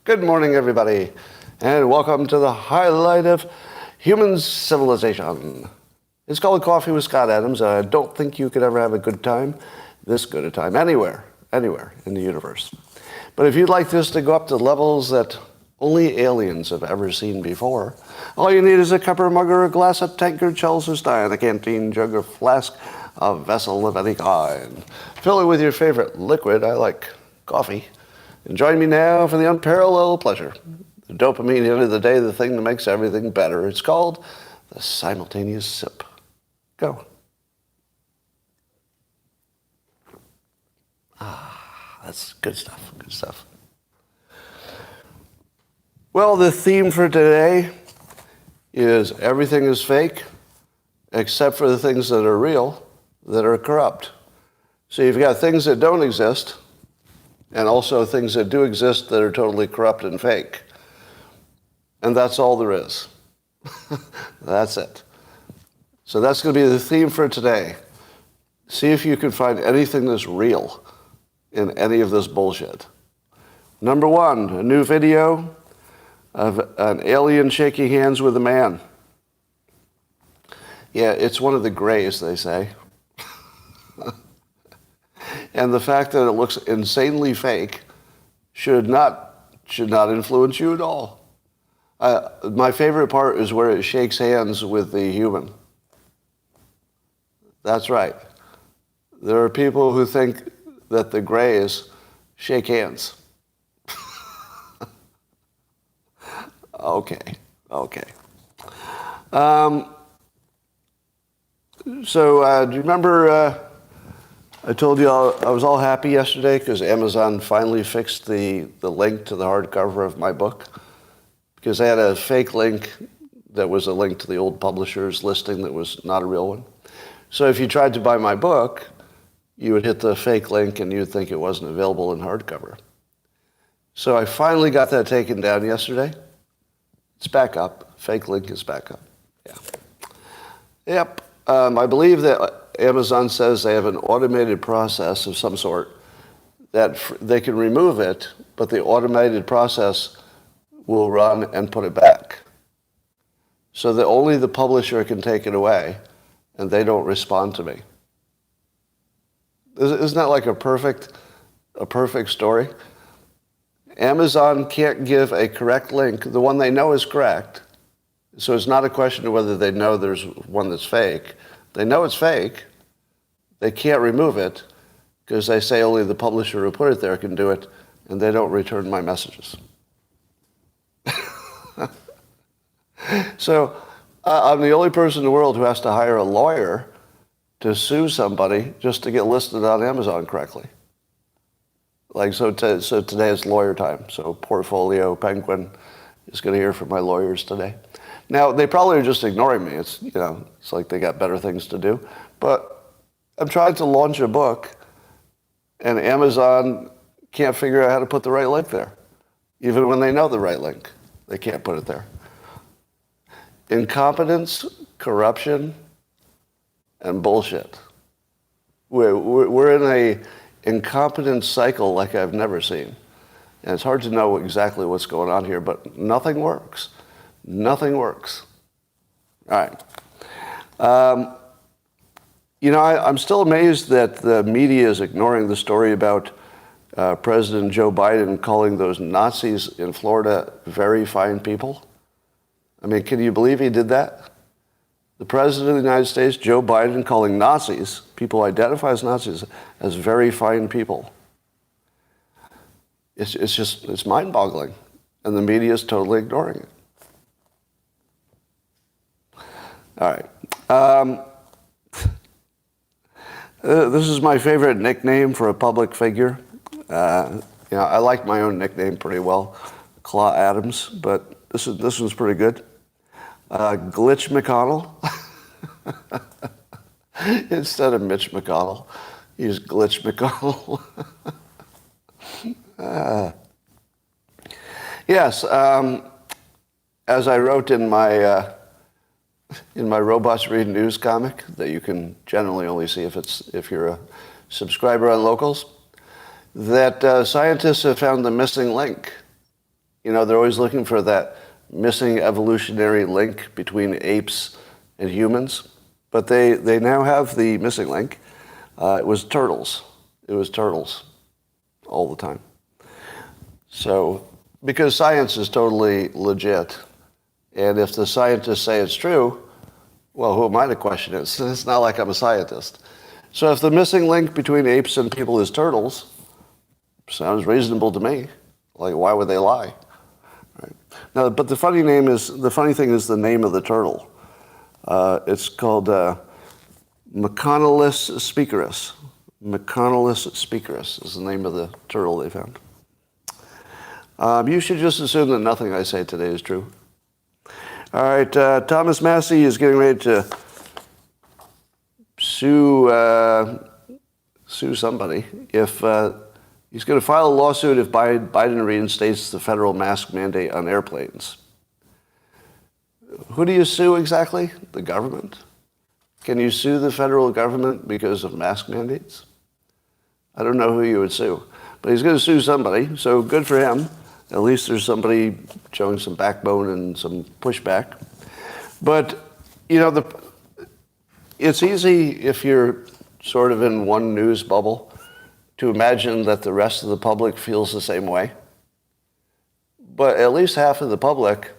Good morning, everybody, and welcome to the highlight of human civilization. It's called Coffee with Scott Adams. I don't think you could ever have a good time, this good a time, anywhere in the universe. But if you'd like this to go up to levels that only aliens have ever seen before, all you need is a cup or mug or a glass, a tankard, chalice or stein, a canteen, jug or flask, a vessel of any kind. Fill it with your favorite liquid. I like coffee. And join me now for the unparalleled pleasure. The dopamine hit of the day, the thing that makes everything better. It's called the simultaneous sip. Go. That's good stuff, good stuff. Well, the theme for today is everything is fake, except for the things that are real, that are corrupt. So you've got things that don't exist, and also things that do exist that are totally corrupt and fake. And that's all there is. That's it. So that's going to be the theme for today. See if you can find anything that's real in any of this bullshit. Number one, a new video of an alien shaking hands with a man. Yeah, it's one of the grays, they say. And the fact that it looks insanely fake should not influence you at all. My favorite part is where it shakes hands with the human. That's right. There are people who think that the grays shake hands. Okay. So do you remember... I told you I was all happy yesterday because Amazon finally fixed the link to the hardcover of my book, because they had a fake link that was a link to the old publisher's listing that was not a real one. So if you tried to buy my book, you would hit the fake link and you'd think it wasn't available in hardcover. So I finally got that taken down yesterday. It's back up. Fake link is back up. Yeah. Yep. I believe that Amazon says they have an automated process of some sort that they can remove it, but the automated process will run and put it back. So that only the publisher can take it away, and they don't respond to me. Isn't that like a perfect story? Amazon can't give a correct link, the one they know is correct. So it's not a question of whether they know there's one that's fake. They know it's fake. They can't remove it because they say only the publisher who put it there can do it, and they don't return my messages. So I'm the only person in the world who has to hire a lawyer to sue somebody just to get listed on Amazon correctly. So today is lawyer time. So Portfolio Penguin is going to hear from my lawyers today. Now, they probably are just ignoring me. It's like they got better things to do. But I'm trying to launch a book, and Amazon can't figure out how to put the right link there. Even when they know the right link, they can't put it there. Incompetence, corruption, and bullshit. We're in a incompetence cycle like I've never seen. And it's hard to know exactly what's going on here, but nothing works. Nothing works. All right. I'm still amazed that the media is ignoring the story about President Joe Biden calling those Nazis in Florida very fine people. I mean, can you believe he did that? The President of the United States, Joe Biden, calling Nazis, people identify as Nazis, as very fine people. It's mind-boggling. And the media is totally ignoring it. All right. This is my favorite nickname for a public figure. I like my own nickname pretty well, Claw Adams, but this one's pretty good. Glitch McConnell. Instead of Mitch McConnell, use Glitch McConnell. Yes, as I wrote in my Robots Read News comic that you can generally only see if you're a subscriber on Locals, that scientists have found the missing link. You know, they're always looking for that missing evolutionary link between apes and humans. But they now have the missing link. It was turtles. It was turtles all the time. So, because science is totally legit, and if the scientists say it's true, well, who am I to question it? It's not like I'm a scientist. So if the missing link between apes and people is turtles, sounds reasonable to me. Like, why would they lie? Right. Now, but the funny thing is the name of the turtle. It's called Meconolus speakerus. Meconolus speakerus is the name of the turtle they found. You should just assume that nothing I say today is true. All right, Thomas Massie is getting ready to sue somebody if he's going to file a lawsuit if Biden reinstates the federal mask mandate on airplanes. Who do you sue exactly? The government? Can you sue the federal government because of mask mandates? I don't know who you would sue, but he's going to sue somebody, so good for him. At least there's somebody showing some backbone and some pushback. But, you know, it's easy if you're sort of in one news bubble to imagine that the rest of the public feels the same way. But at least half of the public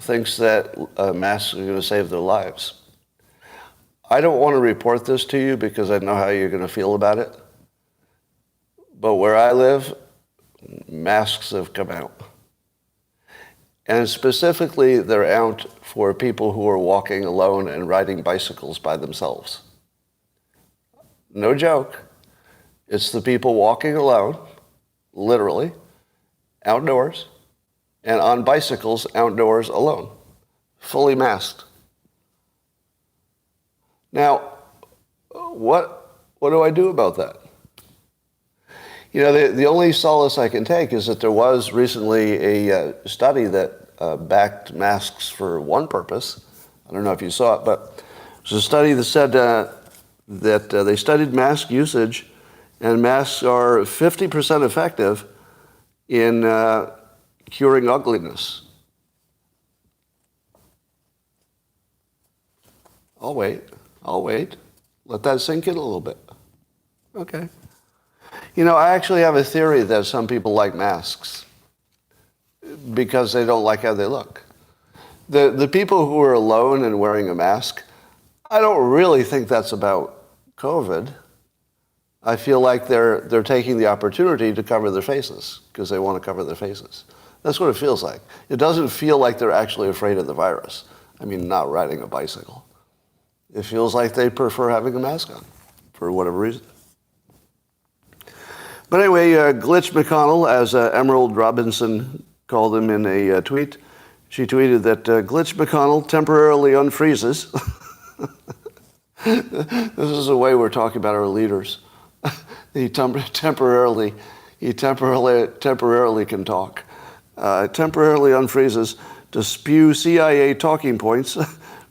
thinks that masks are going to save their lives. I don't want to report this to you because I know how you're going to feel about it. But where I live, masks have come out. And specifically, they're out for people who are walking alone and riding bicycles by themselves. No joke. It's the people walking alone, literally, outdoors, and on bicycles outdoors alone, fully masked. Now, what do I do about that? You know, the only solace I can take is that there was recently a study that backed masks for one purpose. I don't know if you saw it, but it was a study that said that they studied mask usage, and masks are 50% effective in curing ugliness. I'll wait. Let that sink in a little bit. Okay. You know, I actually have a theory that some people like masks because they don't like how they look. The people who are alone and wearing a mask, I don't really think that's about COVID. I feel like they're taking the opportunity to cover their faces because they want to cover their faces. That's what it feels like. It doesn't feel like they're actually afraid of the virus. I mean, not riding a bicycle. It feels like they prefer having a mask on for whatever reason. But anyway, Glitch McConnell, as Emerald Robinson called him in a tweet, she tweeted that Glitch McConnell temporarily unfreezes. This is the way we're talking about our leaders. He temporarily can talk. Temporarily unfreezes to spew CIA talking points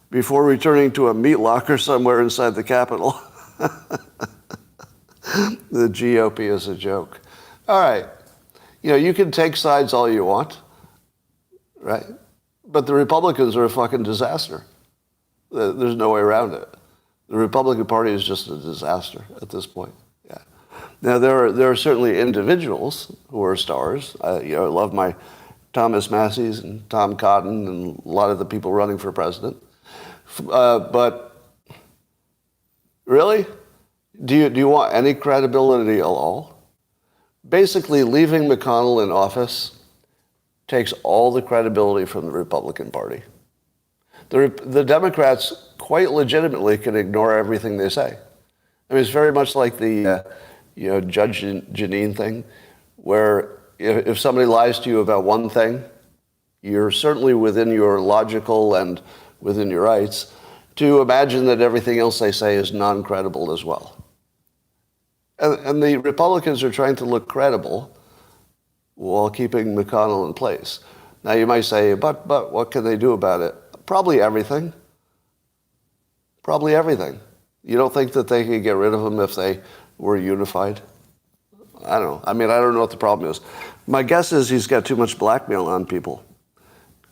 before returning to a meat locker somewhere inside the Capitol. The GOP is a joke. All right. You know, you can take sides all you want, right? But the Republicans are a fucking disaster. There's no way around it. The Republican Party is just a disaster at this point. Yeah. Now, there are certainly individuals who are stars. I love my Thomas Massies and Tom Cotton and a lot of the people running for president. But really? Do you want any credibility at all? Basically, leaving McConnell in office takes all the credibility from the Republican Party. The Democrats quite legitimately can ignore everything they say. I mean, it's very much like the Judge Jeanine thing, where if somebody lies to you about one thing, you're certainly within your logical and within your rights to imagine that everything else they say is non-credible as well. And the Republicans are trying to look credible while keeping McConnell in place. Now you might say, but what can they do about it? Probably everything. Probably everything. You don't think that they could get rid of him if they were unified? I don't know. I mean, I don't know what the problem is. My guess is he's got too much blackmail on people.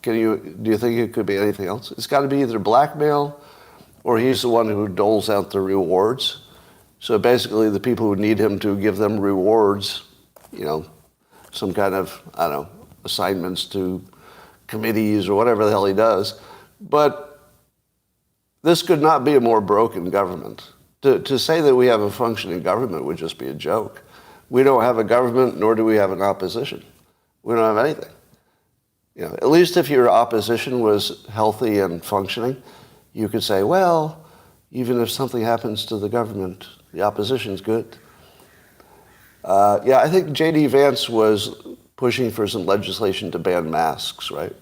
Do you think it could be anything else? It's got to be either blackmail or he's the one who doles out the rewards. So basically the people who need him to give them rewards, some kind of, I don't know, assignments to committees or whatever the hell he does. But this could not be a more broken government. To say that we have a functioning government would just be a joke. We don't have a government, nor do we have an opposition. We don't have anything. At least if your opposition was healthy and functioning, you could say, well, even if something happens to the government, the opposition's good. I think J.D. Vance was pushing for some legislation to ban masks, right?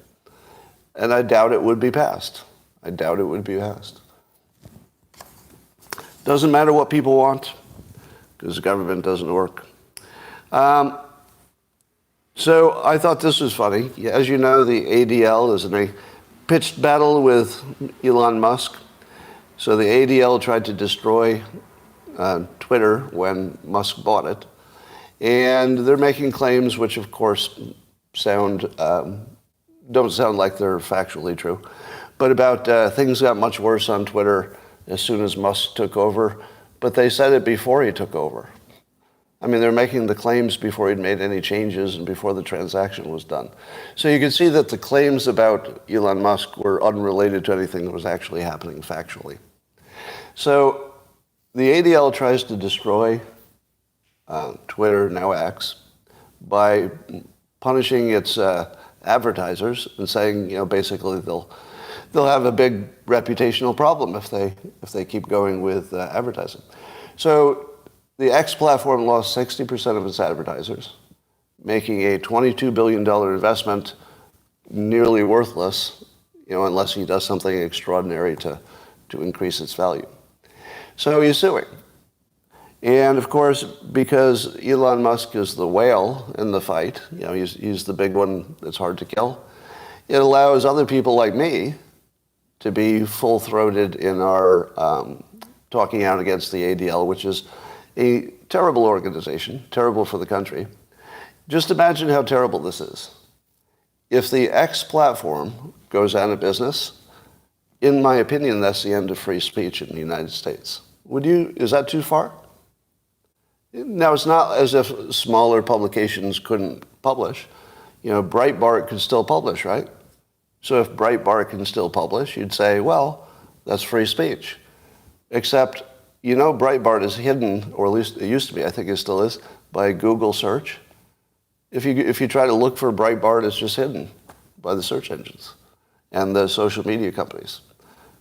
And I doubt it would be passed. Doesn't matter what people want, because the government doesn't work. So I thought this was funny. As you know, the ADL is in a pitched battle with Elon Musk. So the ADL tried to destroy Twitter when Musk bought it. And they're making claims which, of course, don't sound like they're factually true, but about things got much worse on Twitter as soon as Musk took over. But they said it before he took over. I mean, they're making the claims before he'd made any changes and before the transaction was done. So you can see that the claims about Elon Musk were unrelated to anything that was actually happening factually. So the ADL tries to destroy Twitter, now X, by punishing its advertisers and saying, basically they'll have a big reputational problem if they keep going with advertising. So the X platform lost 60% of its advertisers, making a $22 billion investment nearly worthless, unless he does something extraordinary to increase its value. So he's suing. And of course, because Elon Musk is the whale in the fight, he's the big one that's hard to kill, it allows other people like me to be full-throated in our talking out against the ADL, which is a terrible organization, terrible for the country. Just imagine how terrible this is. If the X platform goes out of business, in my opinion, that's the end of free speech in the United States. Is that too far? Now, it's not as if smaller publications couldn't publish. Breitbart can still publish, right? So if Breitbart can still publish, you'd say, well, that's free speech. Except, Breitbart is hidden, or at least it used to be, I think it still is, by Google search. If you try to look for Breitbart, it's just hidden by the search engines and the social media companies.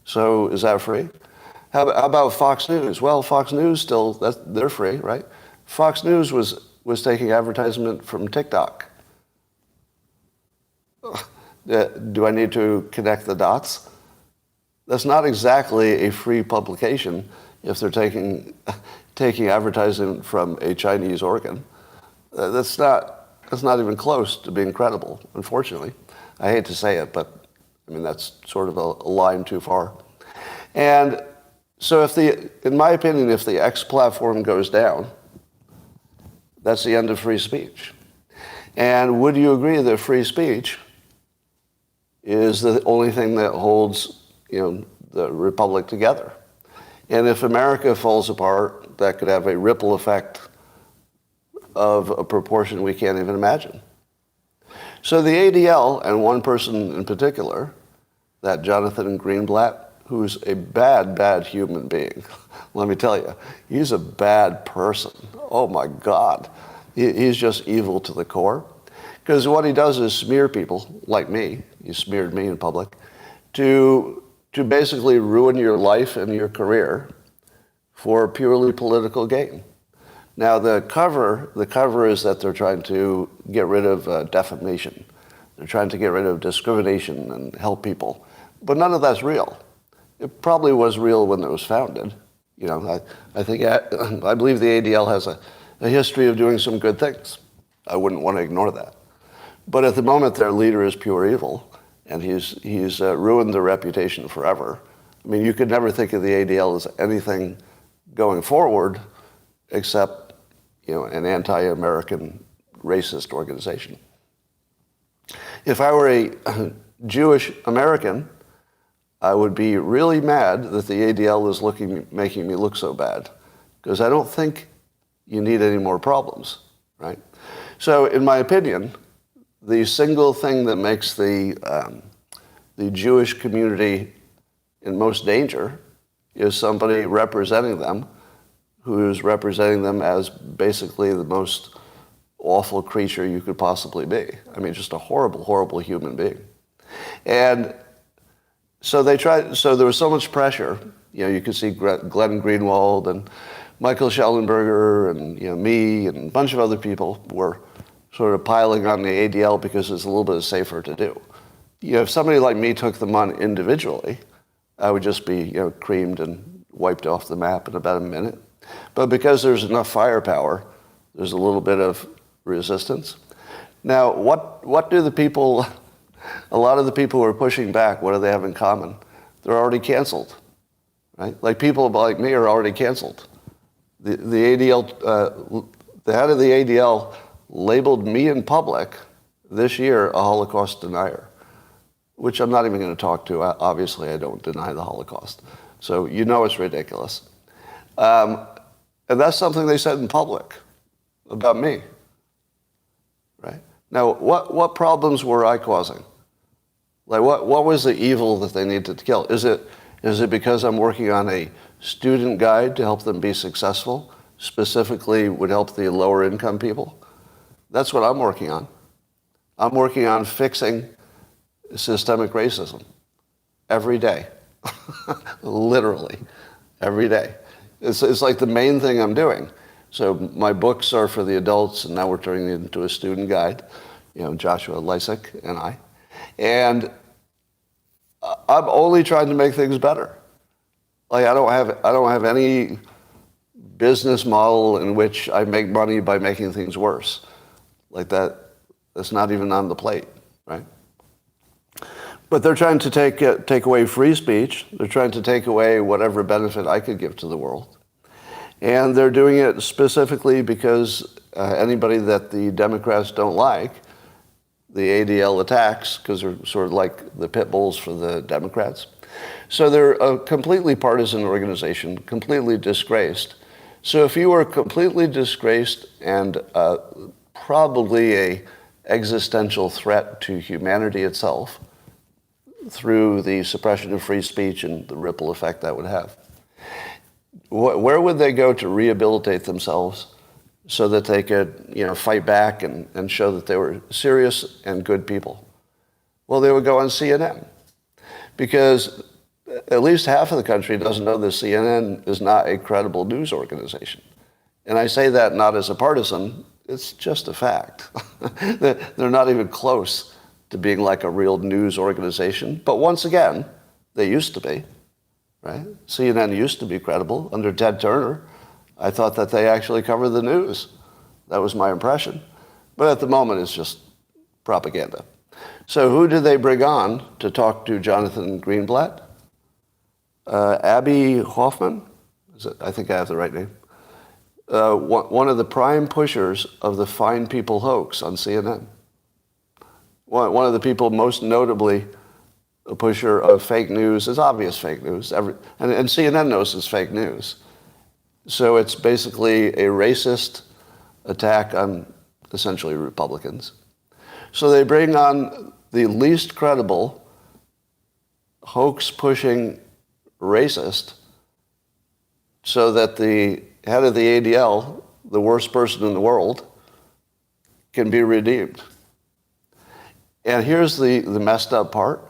So is that free? How about Fox News? Well, Fox News they're free, right? Fox News was taking advertisement from TikTok. Do I need to connect the dots? That's not exactly a free publication if they're taking advertising from a Chinese organ. That's not even close to being credible, unfortunately. I hate to say it, but I mean, that's sort of a line too far. And so in my opinion, if the X platform goes down, that's the end of free speech. And would you agree that free speech is the only thing that holds, the republic together? And if America falls apart, that could have a ripple effect of a proportion we can't even imagine. So the ADL, and one person in particular, that Jonathan Greenblatt, who's a bad, bad human being. Let me tell you, he's a bad person. Oh my God. He's just evil to the core. Because what he does is smear people, like me, he smeared me in public, to basically ruin your life and your career for purely political gain. Now the cover is that they're trying to get rid of defamation. They're trying to get rid of discrimination and help people. But none of that's real. It probably was real when it was founded. I believe the ADL has a history of doing some good things. I wouldn't want to ignore that. But at the moment, their leader is pure evil, and he's ruined their reputation forever. I mean, you could never think of the ADL as anything going forward except an anti-American racist organization. If I were a Jewish American, I would be really mad that the ADL is making me look so bad, because I don't think you need any more problems, right? So, in my opinion, the single thing that makes the Jewish community in most danger is somebody representing them who's representing them as basically the most awful creature you could possibly be. I mean, just a horrible, horrible human being. And so so there was so much pressure. You could see Glenn Greenwald and Michael Schellenberger and me and a bunch of other people were sort of piling on the ADL because it's a little bit safer to do. If somebody like me took them on individually, I would just be creamed and wiped off the map in about a minute. But because there's enough firepower, there's a little bit of resistance. Now, what do the people, a lot of the people who are pushing back, what do they have in common? They're already canceled, right? Like people like me are already canceled. The ADL, the head of the ADL labeled me in public this year a Holocaust denier, which I'm not even going to talk to. Obviously, I don't deny the Holocaust. So it's ridiculous. And that's something they said in public about me, right? Now, what problems were I causing? Like, what was the evil that they needed to kill? Is it because I'm working on a student guide to help them be successful, specifically would help the lower income people? That's what I'm working on. I'm working on fixing systemic racism every day, literally every day. It's like the main thing I'm doing. So my books are for the adults, and now we're turning it into a student guide, Joshua Lysick and I. And I'm only trying to make things better. Like I don't have any business model in which I make money by making things worse. Like that's not even on the plate, right? But they're trying to take away free speech. They're trying to take away whatever benefit I could give to the world. And they're doing it specifically because anybody that the Democrats don't like, the ADL attacks, because they're sort of like the pit bulls for the Democrats. So they're a completely partisan organization, completely disgraced. So if you were completely disgraced and probably a existential threat to humanity itself, through the suppression of free speech and the ripple effect that would have, where would they go to rehabilitate themselves so that they could, fight back and show that they were serious and good people? Well, they would go on CNN, because at least half of the country doesn't know that CNN is not a credible news organization. And I say that not as a partisan, it's just a fact. They're not even close to being like a real news organization. But once again, they used to be, right? CNN used to be credible under Ted Turner. I thought that they actually covered the news. That was my impression. But at the moment, it's just propaganda. So who did they bring on to talk to Jonathan Greenblatt? Abby Hoffman? I think I have the right name. One of the prime pushers of the Fine People hoax on CNN. One of the people most notably a pusher of fake news is obvious fake news. And CNN knows it's fake news. So it's basically a racist attack on essentially Republicans. So they bring on the least credible hoax-pushing racist so that the head of the ADL, the worst person in the world, can be redeemed. And here's the messed up part.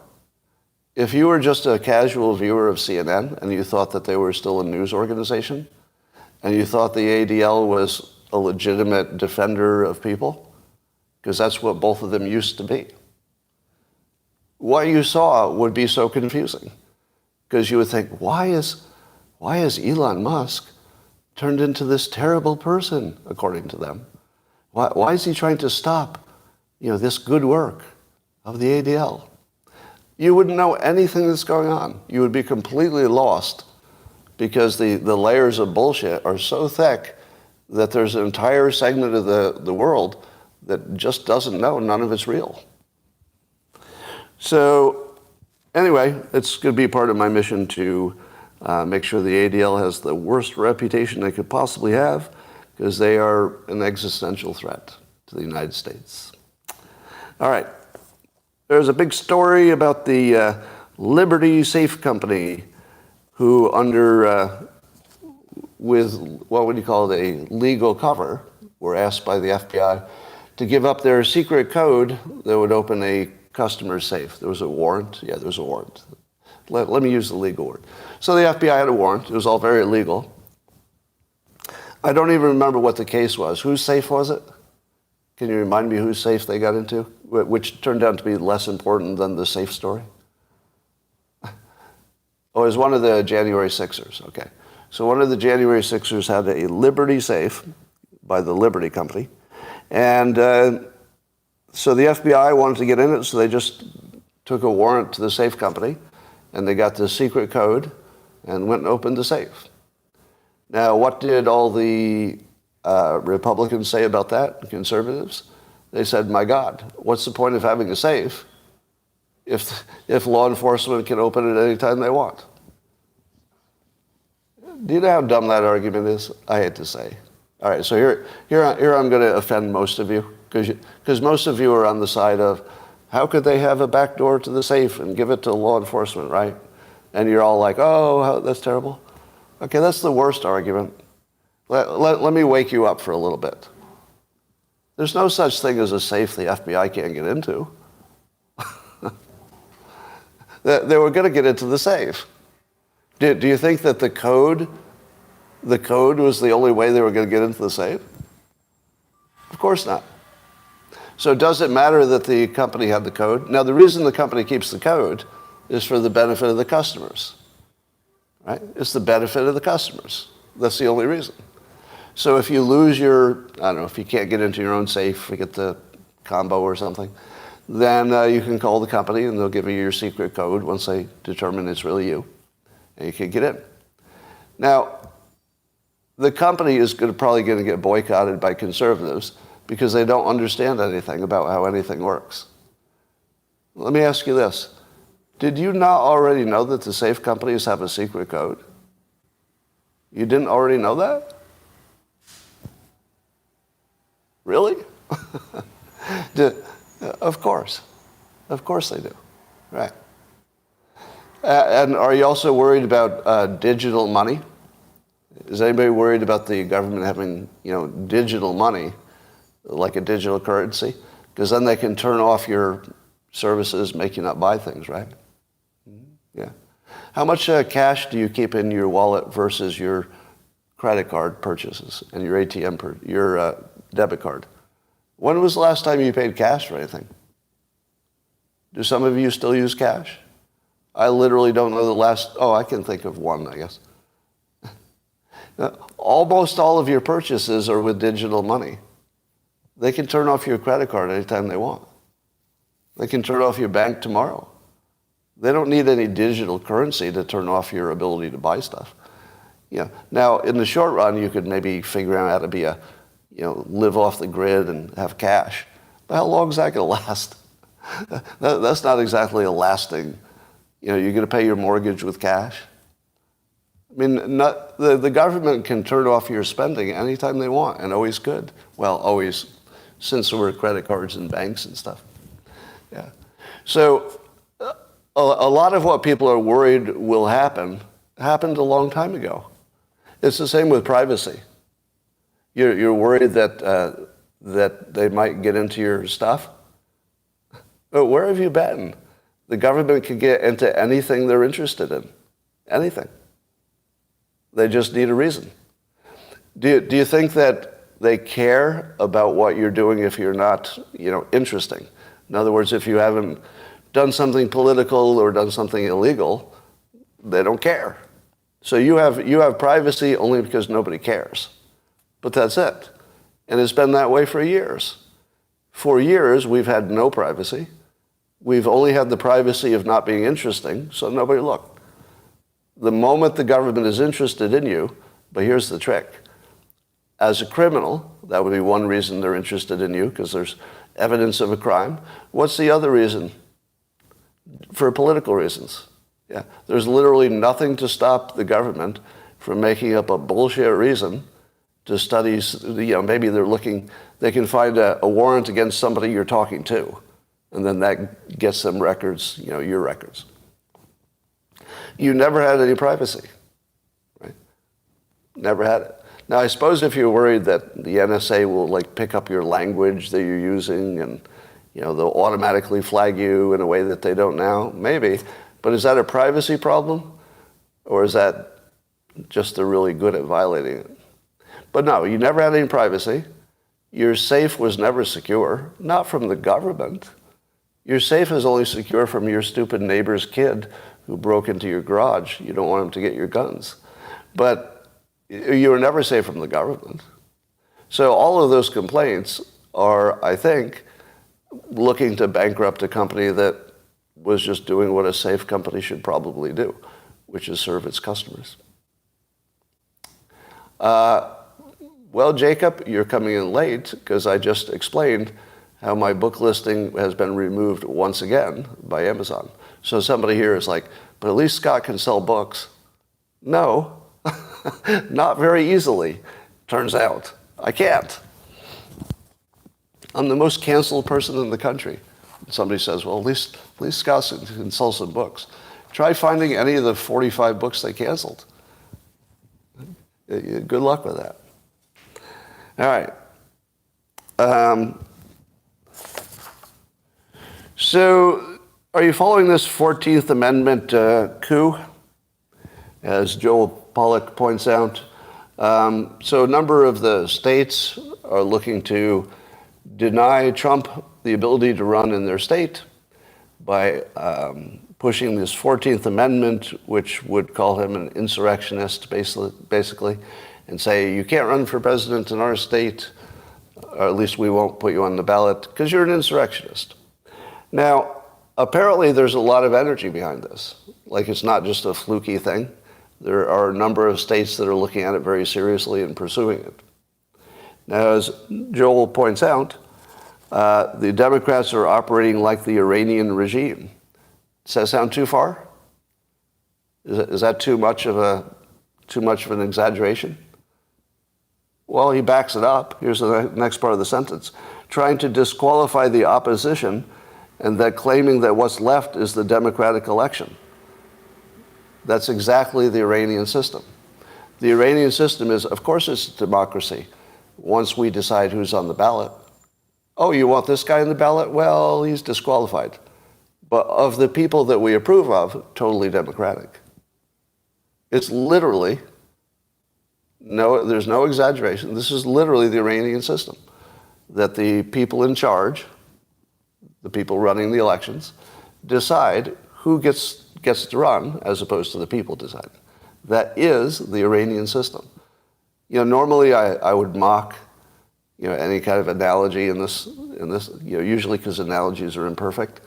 If you were just a casual viewer of CNN and you thought that they were still a news organization, and you thought the ADL was a legitimate defender of people, because that's what both of them used to be, what you saw would be so confusing. Because you would think, why is Elon Musk turned into this terrible person, according to them? Why is he trying to stop, this good work of the ADL? You wouldn't know anything that's going on. You would be completely lost, because the layers of bullshit are so thick that there's an entire segment of the world that just doesn't know. None of it's real. So anyway, it's going to be part of my mission to make sure the ADL has the worst reputation they could possibly have, because they are an existential threat to the United States. All right. There's a big story about the Liberty Safe Company, who with what would you call it, a legal cover, were asked by the FBI to give up their secret code that would open a customer's safe. There was a warrant. Yeah, there was a warrant. Let me use the legal word. So the FBI had a warrant. It was all very illegal. I don't even remember what the case was. Whose safe was it? Can you remind me whose safe they got into, which turned out to be less important than the safe story? Oh, it was one of the January 6ers. Okay. So one of the January 6ers had a Liberty safe by the Liberty Company. And so the FBI wanted to get in it, so they just took a warrant to the safe company, and they got the secret code and went and opened the safe. Now, what did all the Republicans say about that, conservatives? They said, my God, what's the point of having a safe if law enforcement can open it anytime they want? Do you know how dumb that argument is? I hate to say. All right, so here I'm going to offend most of you, because most of you are on the side of, how could they have a back door to the safe and give it to law enforcement, right? And you're all like, oh, that's terrible. Okay, that's the worst argument. Let me wake you up for a little bit. There's no such thing as a safe the FBI can't get into. They were going to get into the safe. Do you think that the code was the only way they were going to get into the safe? Of course not. So does it matter that the company had the code? Now, the reason the company keeps the code is for the benefit of the customers, right? It's the benefit of the customers. That's the only reason. So if you lose your, I don't know, if you can't get into your own safe, forget the combo or something, then you can call the company and they'll give you your secret code once they determine it's really you, and you can get in. Now, the company is probably going to get boycotted by conservatives because they don't understand anything about how anything works. Let me ask you this. Did you not already know that the safe companies have a secret code? You didn't already know that? Really? Of course. Of course they do. Right. And are you also worried about digital money? Is anybody worried about the government having, digital money, like a digital currency? Because then they can turn off your services, make you not buy things, right? Yeah. How much cash do you keep in your wallet versus your credit card purchases and your ATM, your debit card? When was the last time you paid cash for anything? Do some of you still use cash? I literally don't know the last, I can think of one, I guess. Almost all of your purchases are with digital money. They can turn off your credit card anytime they want. They can turn off your bank tomorrow. They don't need any digital currency to turn off your ability to buy stuff. Now, in the short run, you could maybe figure out how to be live off the grid and have cash. But how long is that going to last? That's not exactly a lasting, you're going to pay your mortgage with cash. I mean, the government can turn off your spending anytime they want, and always could. Well, always, since there were credit cards and banks and stuff. Yeah. So a lot of what people are worried will happen happened a long time ago. It's the same with privacy. You're worried that they might get into your stuff? But where have you been? The government can get into anything they're interested in. Anything. They just need a reason. Do you think that they care about what you're doing if you're not, interesting? In other words, if you haven't done something political or done something illegal, they don't care. So you have privacy only because nobody cares. But that's it. And it's been that way for years. For years, we've had no privacy. We've only had the privacy of not being interesting, so nobody looked. The moment the government is interested in you, but here's the trick. as a criminal. That would be one reason they're interested in you, because there's evidence of a crime. What's the other reason? For political reasons. Yeah. There's literally nothing to stop the government from making up a bullshit reason to study, maybe they can find a warrant against somebody you're talking to, and then that gets them records, your records. You never had any privacy, right? Never had it. Now, I suppose if you're worried that the NSA will pick up your language that you're using and, they'll automatically flag you in a way that they don't now, maybe. But is that a privacy problem? Or is that just they're really good at violating it? But no, you never had any privacy. Your safe was never secure, not from the government. Your safe is only secure from your stupid neighbor's kid who broke into your garage. You don't want him to get your guns. But you were never safe from the government. So all of those complaints are, I think, looking to bankrupt a company that was just doing what a safe company should probably do, which is serve its customers. Well, Jacob, you're coming in late because I just explained how my book listing has been removed once again by Amazon. So somebody here is like, but at least Scott can sell books. No, not very easily, turns out. I can't. I'm the most canceled person in the country. Somebody says, well, at least Scott can sell some books. Try finding any of the 45 books they canceled. Good luck with that. All right. So are you following this 14th Amendment coup, as Joel Pollak points out? So a number of the states are looking to deny Trump the ability to run in their state by pushing this 14th Amendment, which would call him an insurrectionist, basically, and say, you can't run for president in our state, or at least we won't put you on the ballot, because you're an insurrectionist. Now, apparently there's a lot of energy behind this. It's not just a fluky thing. There are a number of states that are looking at it very seriously and pursuing it. Now, as Joel points out, the Democrats are operating like the Iranian regime. Does that sound too far? Is that too much of an exaggeration? Well, he backs it up. Here's the next part of the sentence. Trying to disqualify the opposition and that claiming that what's left is the democratic election. That's exactly the Iranian system. The Iranian system is, of course, it's democracy. Once we decide who's on the ballot. Oh, you want this guy on the ballot? Well, he's disqualified. But of the people that we approve of, totally democratic. It's literally, there's no exaggeration. This is literally the Iranian system. That the people in charge, the people running the elections, decide who gets to run as opposed to the people deciding. That is the Iranian system. Normally I would mock, any kind of analogy in this, usually because analogies are imperfect.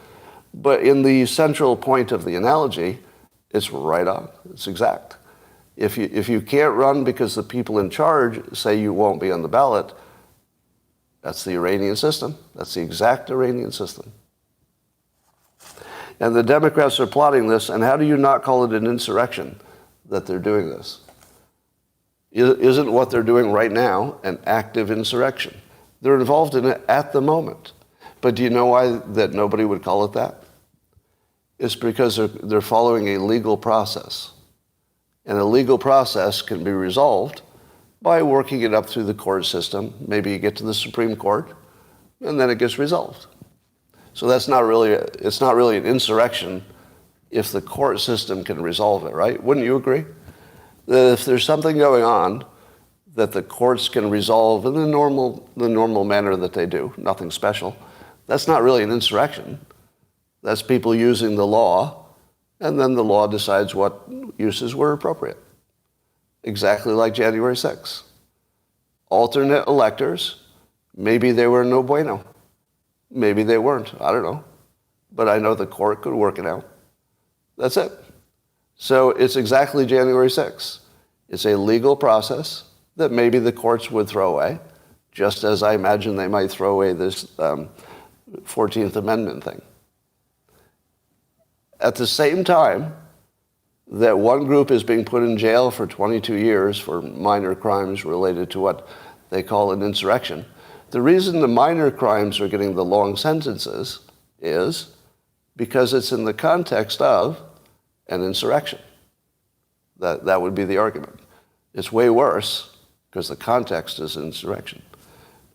But in the central point of the analogy, it's right on. It's exact. If you can't run because the people in charge say you won't be on the ballot, that's the Iranian system. That's the exact Iranian system. And the Democrats are plotting this, and how do you not call it an insurrection that they're doing this? Isn't what they're doing right now an active insurrection? They're involved in it at the moment. But do you know why that nobody would call it that? It's because they're following a legal process. And a legal process can be resolved by working it up through the court system. Maybe you get to the Supreme Court, and then it gets resolved. So it's not really an insurrection if the court system can resolve it, right? Wouldn't you agree? That if there's something going on that the courts can resolve in the normal manner that they do, nothing special, that's not really an insurrection. That's people using the law, and then the law decides what uses were appropriate. Exactly like January 6th. Alternate electors, maybe they were no bueno. Maybe they weren't. I don't know. But I know the court could work it out. That's it. So it's exactly January 6th. It's a legal process. that maybe the courts would throw away, just as I imagine they might throw away this 14th Amendment thing. At the same time that one group is being put in jail for 22 years for minor crimes related to what they call an insurrection, the reason the minor crimes are getting the long sentences is because it's in the context of an insurrection. That would be the argument. It's way worse because the context is insurrection.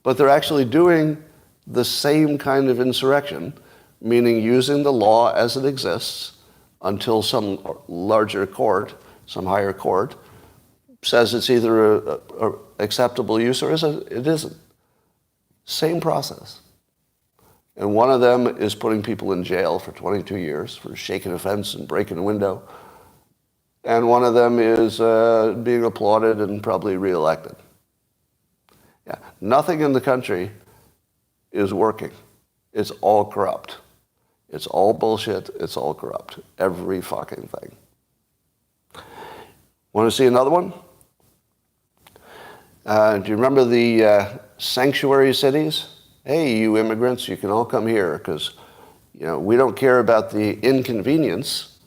But they're actually doing the same kind of insurrection, meaning using the law as it exists until some larger court, some higher court, says it's either a acceptable use or it isn't. Same process. And one of them is putting people in jail for 22 years for shaking a fence and breaking a window. And one of them is being applauded and probably reelected. Yeah. Nothing in the country is working. It's all corrupt. It's all bullshit. It's all corrupt. Every fucking thing. Want to see another one? Do you remember the sanctuary cities? Hey, you immigrants, you can all come here because, we don't care about the inconvenience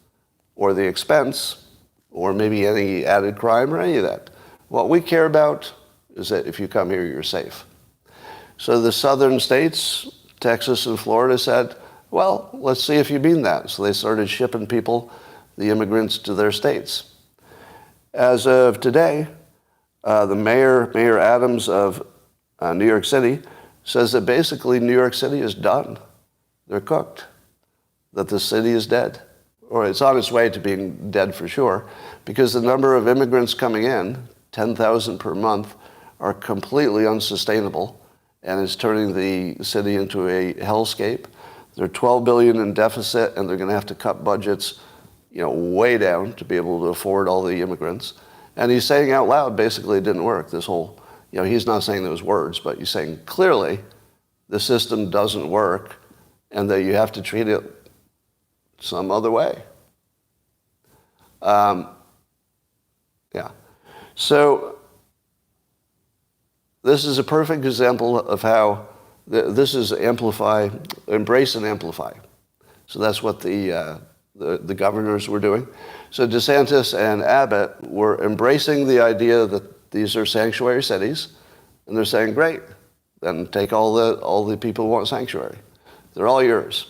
or the expense or maybe any added crime or any of that. What we care about is that if you come here, you're safe. So the southern states, Texas and Florida, said, well, let's see if you mean that. So they started shipping people, the immigrants, to their states. As of today, the Mayor Adams of New York City says that basically New York City is done. They're cooked. That the city is dead. Or it's on its way to being dead for sure, because the number of immigrants coming in, 10,000 per month, are completely unsustainable, and it's turning the city into a hellscape. They're $12 billion in deficit, and they're going to have to cut budgets, way down to be able to afford all the immigrants. And he's saying out loud, basically, it didn't work. This whole, he's not saying those words, but he's saying clearly the system doesn't work, and that you have to treat it some other way. Yeah. So this is a perfect example of how this is embrace and amplify. So that's what the governors were doing. So DeSantis and Abbott were embracing the idea that these are sanctuary cities, and they're saying, great, then take all the people who want sanctuary. They're all yours.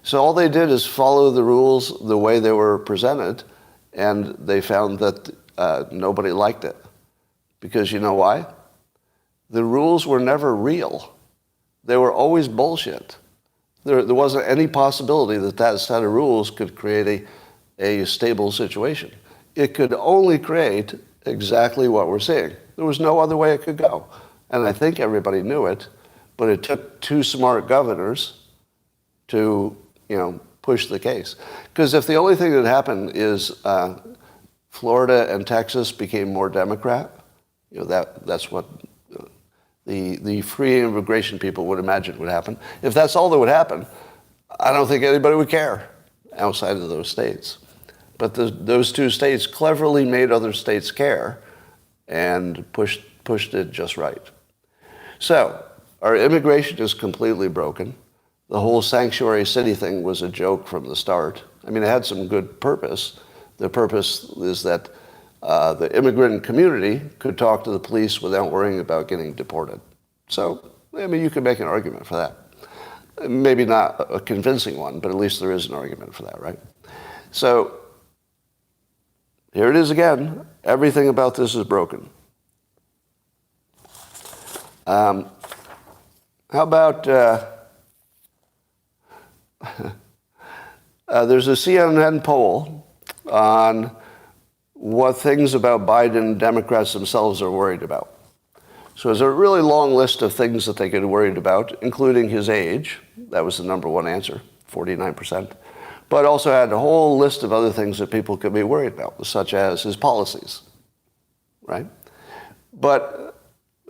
So all they did is follow the rules the way they were presented, and they found that nobody liked it. Because you know why? The rules were never real. They were always bullshit. There wasn't any possibility that set of rules could create a stable situation. It could only create exactly what we're seeing. There was no other way it could go. And I think everybody knew it, but it took two smart governors to, push the case. Because if the only thing that happened is Florida and Texas became more Democrat, that's what the free immigration people would imagine would happen. If that's all that would happen, I don't think anybody would care outside of those states. But those two states cleverly made other states care and pushed it just right. So our immigration is completely broken. The whole sanctuary city thing was a joke from the start. I mean, it had some good purpose. The purpose is that the immigrant community could talk to the police without worrying about getting deported. So, you could make an argument for that. Maybe not a convincing one, but at least there is an argument for that, right? So, here it is again. Everything about this is broken. How about, there's a CNN poll on what things about Biden and Democrats themselves are worried about. So there's a really long list of things that they get worried about, including his age. That was the number one answer, 49%. But also had a whole list of other things that people could be worried about, such as his policies, right? But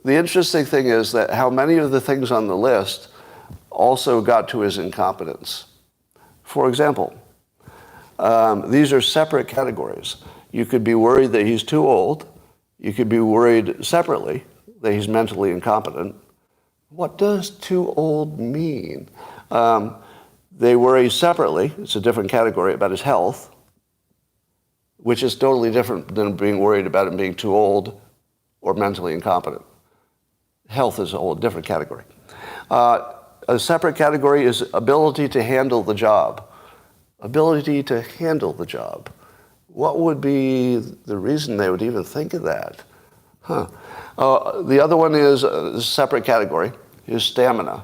the interesting thing is that how many of the things on the list also got to his incompetence. For example, these are separate categories. You could be worried that he's too old, You could be worried separately that he's mentally incompetent. What does too old mean? They worry separately, it's a different category, about his health, which is totally different than being worried about him being too old or mentally incompetent. Health is a whole different category. A separate category is ability to handle the job. Ability to handle the job. What would be the reason they would even think of that? The other one is a separate category, his stamina.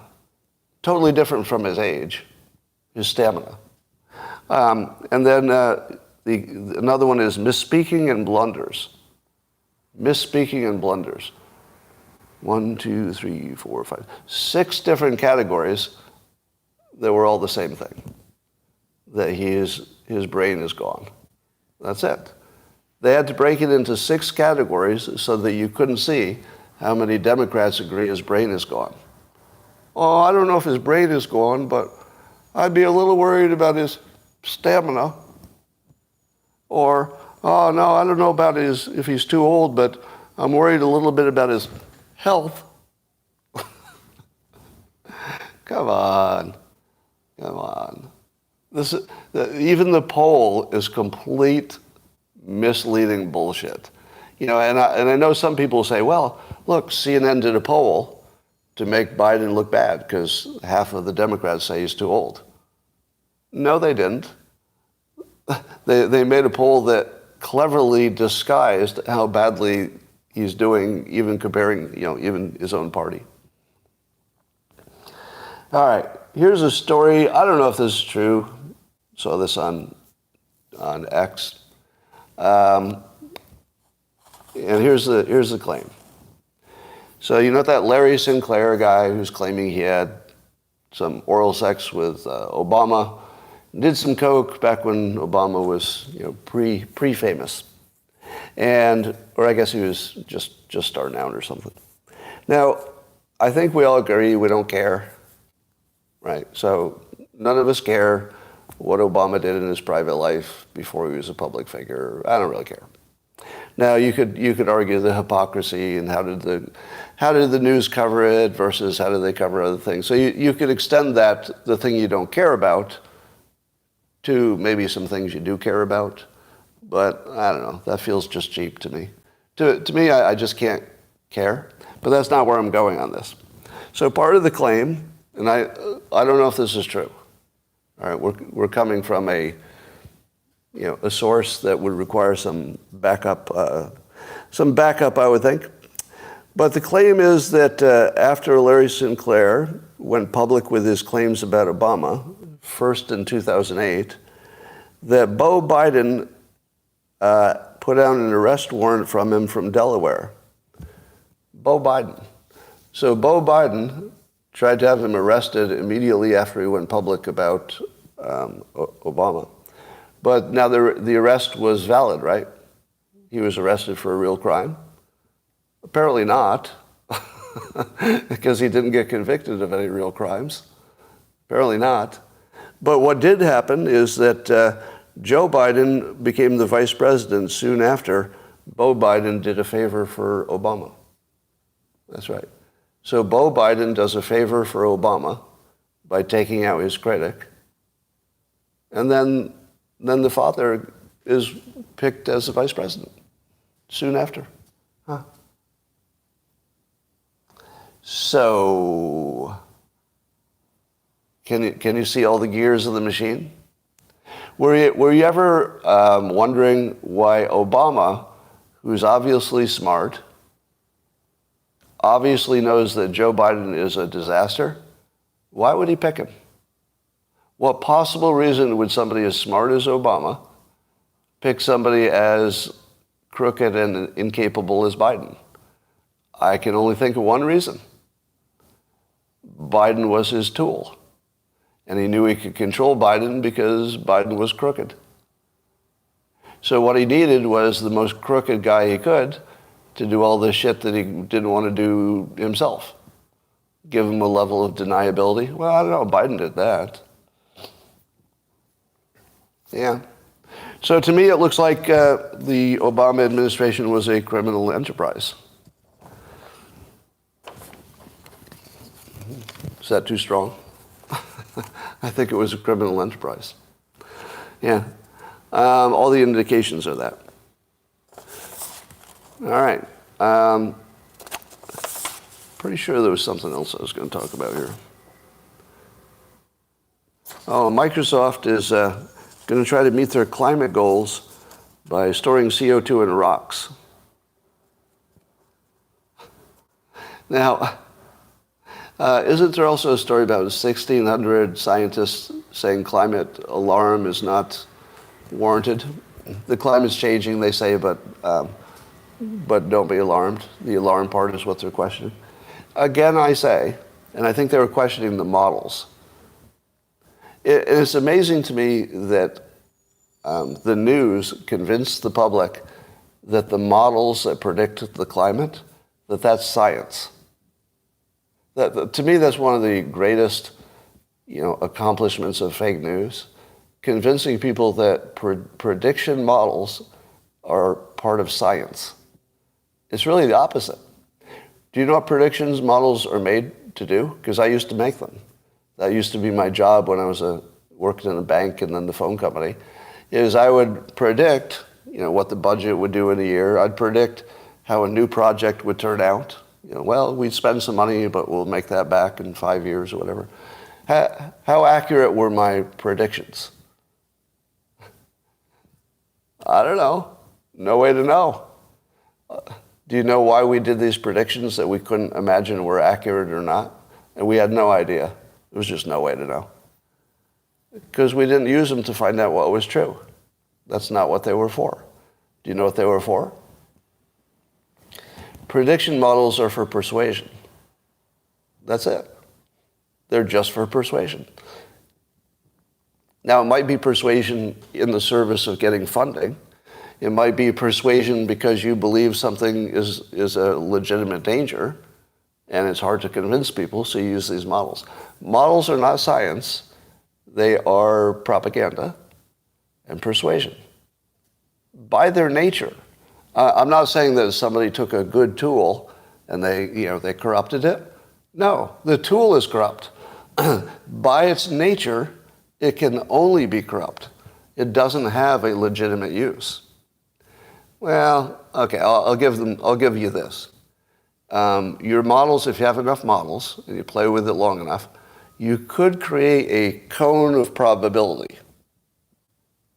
Totally different from his age, his stamina. And then another one is misspeaking and blunders. Misspeaking and blunders. 1, 2, 3, 4, 5, 6 different categories that were all the same thing. That his brain is gone. That's it. They had to break it into 6 categories so that you couldn't see how many Democrats agree his brain is gone. Oh, I don't know if his brain is gone, but I'd be a little worried about his stamina. Or, oh, no, I don't know about if he's too old, but I'm worried a little bit about his health. Come on. Even the poll is complete misleading bullshit. And I know some people say, well, look, CNN did a poll to make Biden look bad because half of the Democrats say he's too old. No, they didn't. They made a poll that cleverly disguised how badly he's doing, even comparing, even his own party. All right, here's a story. I don't know if this is true. Saw this on X. And here's the claim. So you know that Larry Sinclair guy who's claiming he had some oral sex with Obama, did some coke back when Obama was pre-famous, or I guess he was just starting out or something. Now, I think we all agree we don't care, right? So none of us care what Obama did in his private life before he was a public figure. I don't really care. Now you could argue the hypocrisy and how did the news cover it versus how did they cover other things. So you could extend that, the thing you don't care about, to maybe some things you do care about. But I don't know, that feels just cheap to me. To me, I just can't care. But that's not where I'm going on this. So part of the claim, and I don't know if this is true. All right, we're coming from a source that would require some backup, I would think. But the claim is that after Larry Sinclair went public with his claims about Obama, first in 2008, that Beau Biden put out an arrest warrant from him from Delaware. Beau Biden. So Beau Biden tried to have him arrested immediately after he went public about Obama. But now the arrest was valid, right? He was arrested for a real crime? Apparently not, because he didn't get convicted of any real crimes. Apparently not. But what did happen is that Joe Biden became the vice president soon after Beau Biden did a favor for Obama. That's right. So Beau Biden does a favor for Obama by taking out his critic. And then the father is picked as the vice president soon after. So, can you see all the gears of the machine? Were you ever wondering why Obama, who's obviously smart, obviously knows that Joe Biden is a disaster, why would he pick him? What possible reason would somebody as smart as Obama pick somebody as crooked and incapable as Biden? I can only think of one reason. Biden was his tool. And he knew he could control Biden because Biden was crooked. So what he needed was the most crooked guy he could to do all this shit that he didn't want to do himself. Give him a level of deniability. Well, I don't know, Biden did that. Yeah. So to me, it looks like the Obama administration was a criminal enterprise. Is that too strong? I think it was a criminal enterprise. Yeah. All the indications are that. All right. Pretty sure there was something else I was going to talk about here. Oh, Microsoft is going to try to meet their climate goals by storing CO2 in rocks. Now, isn't there also a story about 1,600 scientists saying climate alarm is not warranted? The climate's changing, they say, but don't be alarmed. The alarm part is what they're questioning. Again, I say, and I think they were questioning the models. It's amazing to me that the news convinced the public that the models that predict the climate, that's science. To me, that's one of the greatest, accomplishments of fake news, convincing people that prediction models are part of science. It's really the opposite. Do you know what predictions models are made to do? Because I used to make them. That used to be my job when I was working in a bank and then the phone company, is I would predict, what the budget would do in a year. I'd predict how a new project would turn out. We'd spend some money, but we'll make that back in 5 years or whatever. How accurate were my predictions? I don't know. No way to know. Do you know why we did these predictions that we couldn't imagine were accurate or not? And we had no idea. There was just no way to know. Because we didn't use them to find out what was true. That's not what they were for. Do you know what they were for? Prediction models are for persuasion. That's it. They're just for persuasion. Now, it might be persuasion in the service of getting funding. It might be persuasion because you believe something is a legitimate danger, and it's hard to convince people, so you use these models. Models are not science. They are propaganda and persuasion. By their nature. I'm not saying that somebody took a good tool and they corrupted it. No, the tool is corrupt. By its nature, it can only be corrupt. It doesn't have a legitimate use. Well, okay, I'll give you this. Your models, if you have enough models and you play with it long enough, you could create a cone of probability.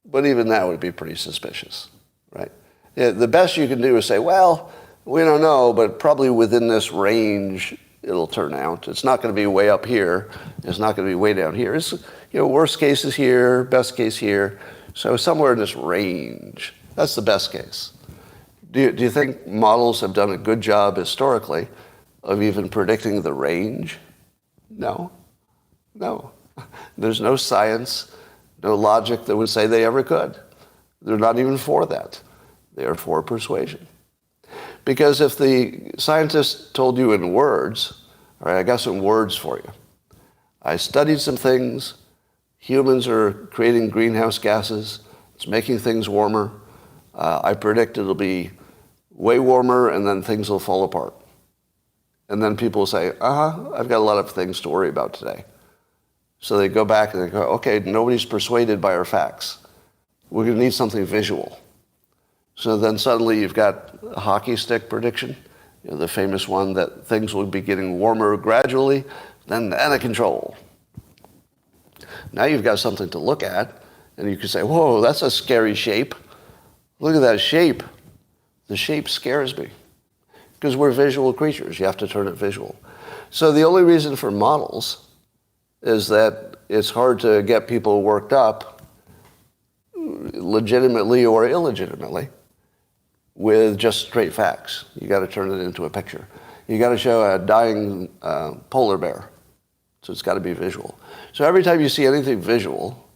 But even that would be pretty suspicious, right? Yeah, the best you can do is say, well, we don't know, but probably within this range it'll turn out. It's not going to be way up here. It's not going to be way down here. It's, worst case is here, best case here. So somewhere in this range. That's the best case. Do you think models have done a good job historically of even predicting the range? No. There's no science, no logic that would say they ever could. They're not even for that. They are for persuasion. Because if the scientists told you in words, all right, I got some words for you. I studied some things. Humans are creating greenhouse gases. It's making things warmer. I predict it'll be way warmer and then things will fall apart. And then people will say, I've got a lot of things to worry about today. So they go back and they go, okay, nobody's persuaded by our facts. We're going to need something visual. So then suddenly you've got a hockey stick prediction, the famous one that things will be getting warmer gradually, then out of control. Now you've got something to look at, and you can say, whoa, that's a scary shape. Look at that shape. The shape scares me. Because we're visual creatures. You have to turn it visual. So the only reason for models is that it's hard to get people worked up legitimately or illegitimately with just straight facts. You got to turn it into a picture. You got to show a dying polar bear. So it's got to be visual. So every time you see anything visual,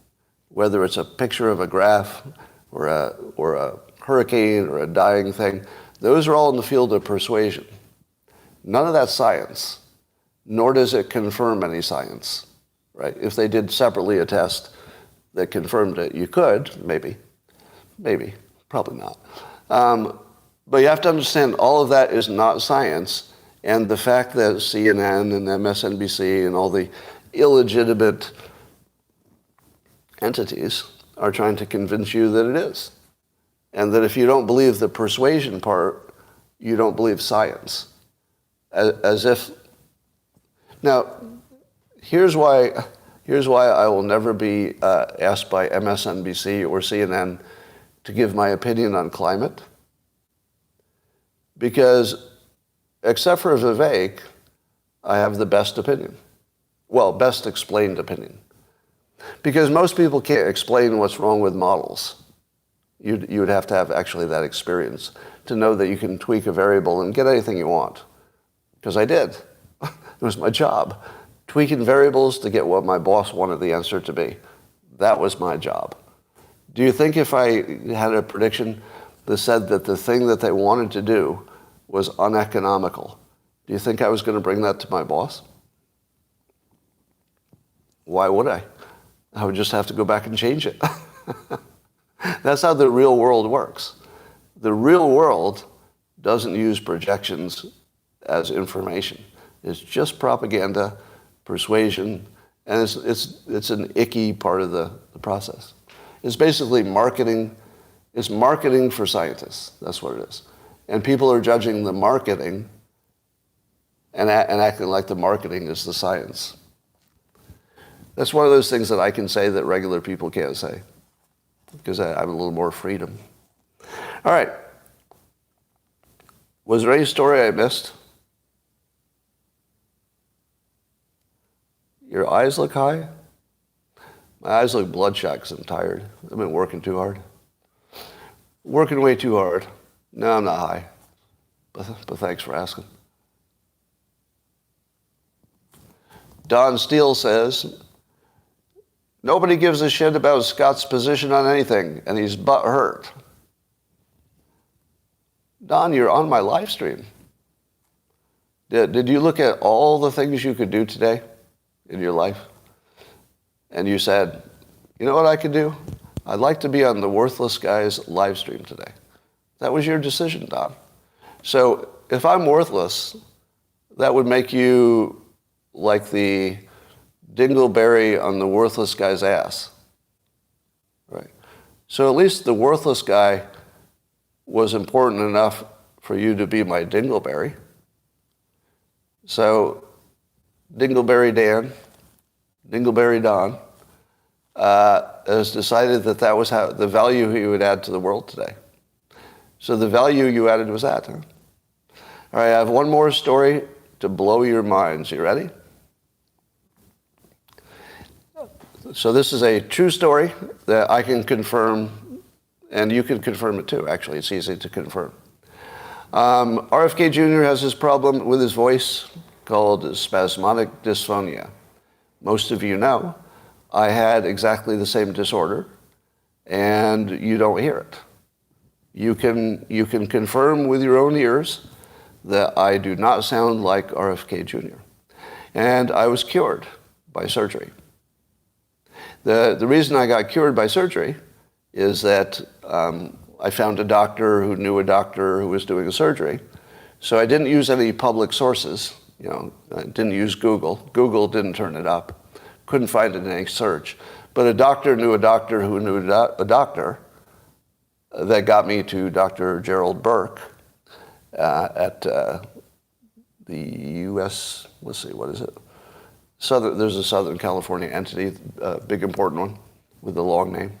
whether it's a picture of a graph or a hurricane or a dying thing, those are all in the field of persuasion. None of that's science, nor does it confirm any science, right? If they did separately a test that confirmed it, you could, maybe. Maybe, probably not. But you have to understand all of that is not science. And the fact that CNN and MSNBC and all the illegitimate entities are trying to convince you that it is. And that if you don't believe the persuasion part, you don't believe science. As if... Now, here's why I will never be asked by MSNBC or CNN to give my opinion on climate. Because, except for Vivek, I have the best opinion. Well, best explained opinion. Because most people can't explain what's wrong with models. You would have to have actually that experience to know that you can tweak a variable and get anything you want. Because I did. It was my job. Tweaking variables to get what my boss wanted the answer to be. That was my job. Do you think if I had a prediction that said that the thing that they wanted to do was uneconomical, do you think I was going to bring that to my boss? Why would I? I would just have to go back and change it. That's how the real world works. The real world doesn't use projections as information. It's just propaganda, persuasion, and it's an icky part of the process. It's basically marketing. It's marketing for scientists. That's what it is. And people are judging the marketing and acting like the marketing is the science. That's one of those things that I can say that regular people can't say because I have a little more freedom. All right. Was there any story I missed? Your eyes look high? My eyes look bloodshot because I'm tired. I've been working too hard. Working way too hard. No, I'm not high. But thanks for asking. Don Steele says, nobody gives a shit about Scott's position on anything, and he's butthurt. Don, you're on my live stream. Did you look at all the things you could do today in your life? And you said, you know what I could do? I'd like to be on the Worthless Guys live stream today. That was your decision, Don. So if I'm worthless, that would make you like the dingleberry on the worthless guy's ass. Right? So at least the worthless guy was important enough for you to be my dingleberry. So Dingleberry Dan, Dingleberry Don, has decided that that was how the value he would add to the world today. So the value you added was that. Huh? All right, I have one more story to blow your minds. You ready? So this is a true story that I can confirm, and you can confirm it too, actually. It's easy to confirm. RFK Jr. has this problem with his voice called spasmodic dysphonia. Most of you know I had exactly the same disorder, and you don't hear it. You can confirm with your own ears that I do not sound like RFK Jr. And I was cured by surgery. The reason I got cured by surgery is that I found a doctor who knew a doctor who was doing a surgery. So I didn't use any public sources. You know, I didn't use Google. Google didn't turn it up. Couldn't find it in any search. But a doctor knew a doctor who knew a doctor that got me to Dr. Gerald Burke at the U.S., let's see, what is it? There's a Southern California entity, a big important one with a long name.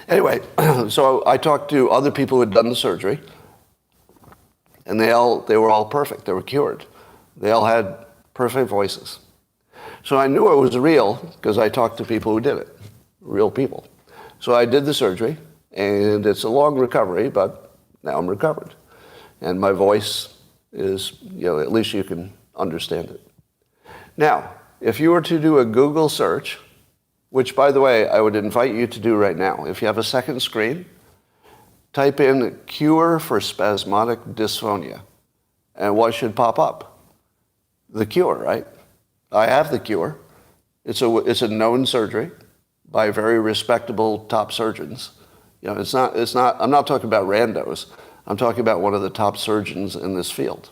Anyway, so I talked to other people who had done the surgery, and they were all perfect. They were cured. They all had perfect voices. So I knew it was real because I talked to people who did it, real people. So I did the surgery, and it's a long recovery, but now I'm recovered. And my voice is, at least you can understand it. Now, if you were to do a Google search, which, by the way, I would invite you to do right now. If you have a second screen, type in cure for spasmodic dysphonia. And what should pop up? The cure, right? I have the cure. It's a known surgery by very respectable top surgeons. It's not, I'm not talking about randos. I'm talking about one of the top surgeons in this field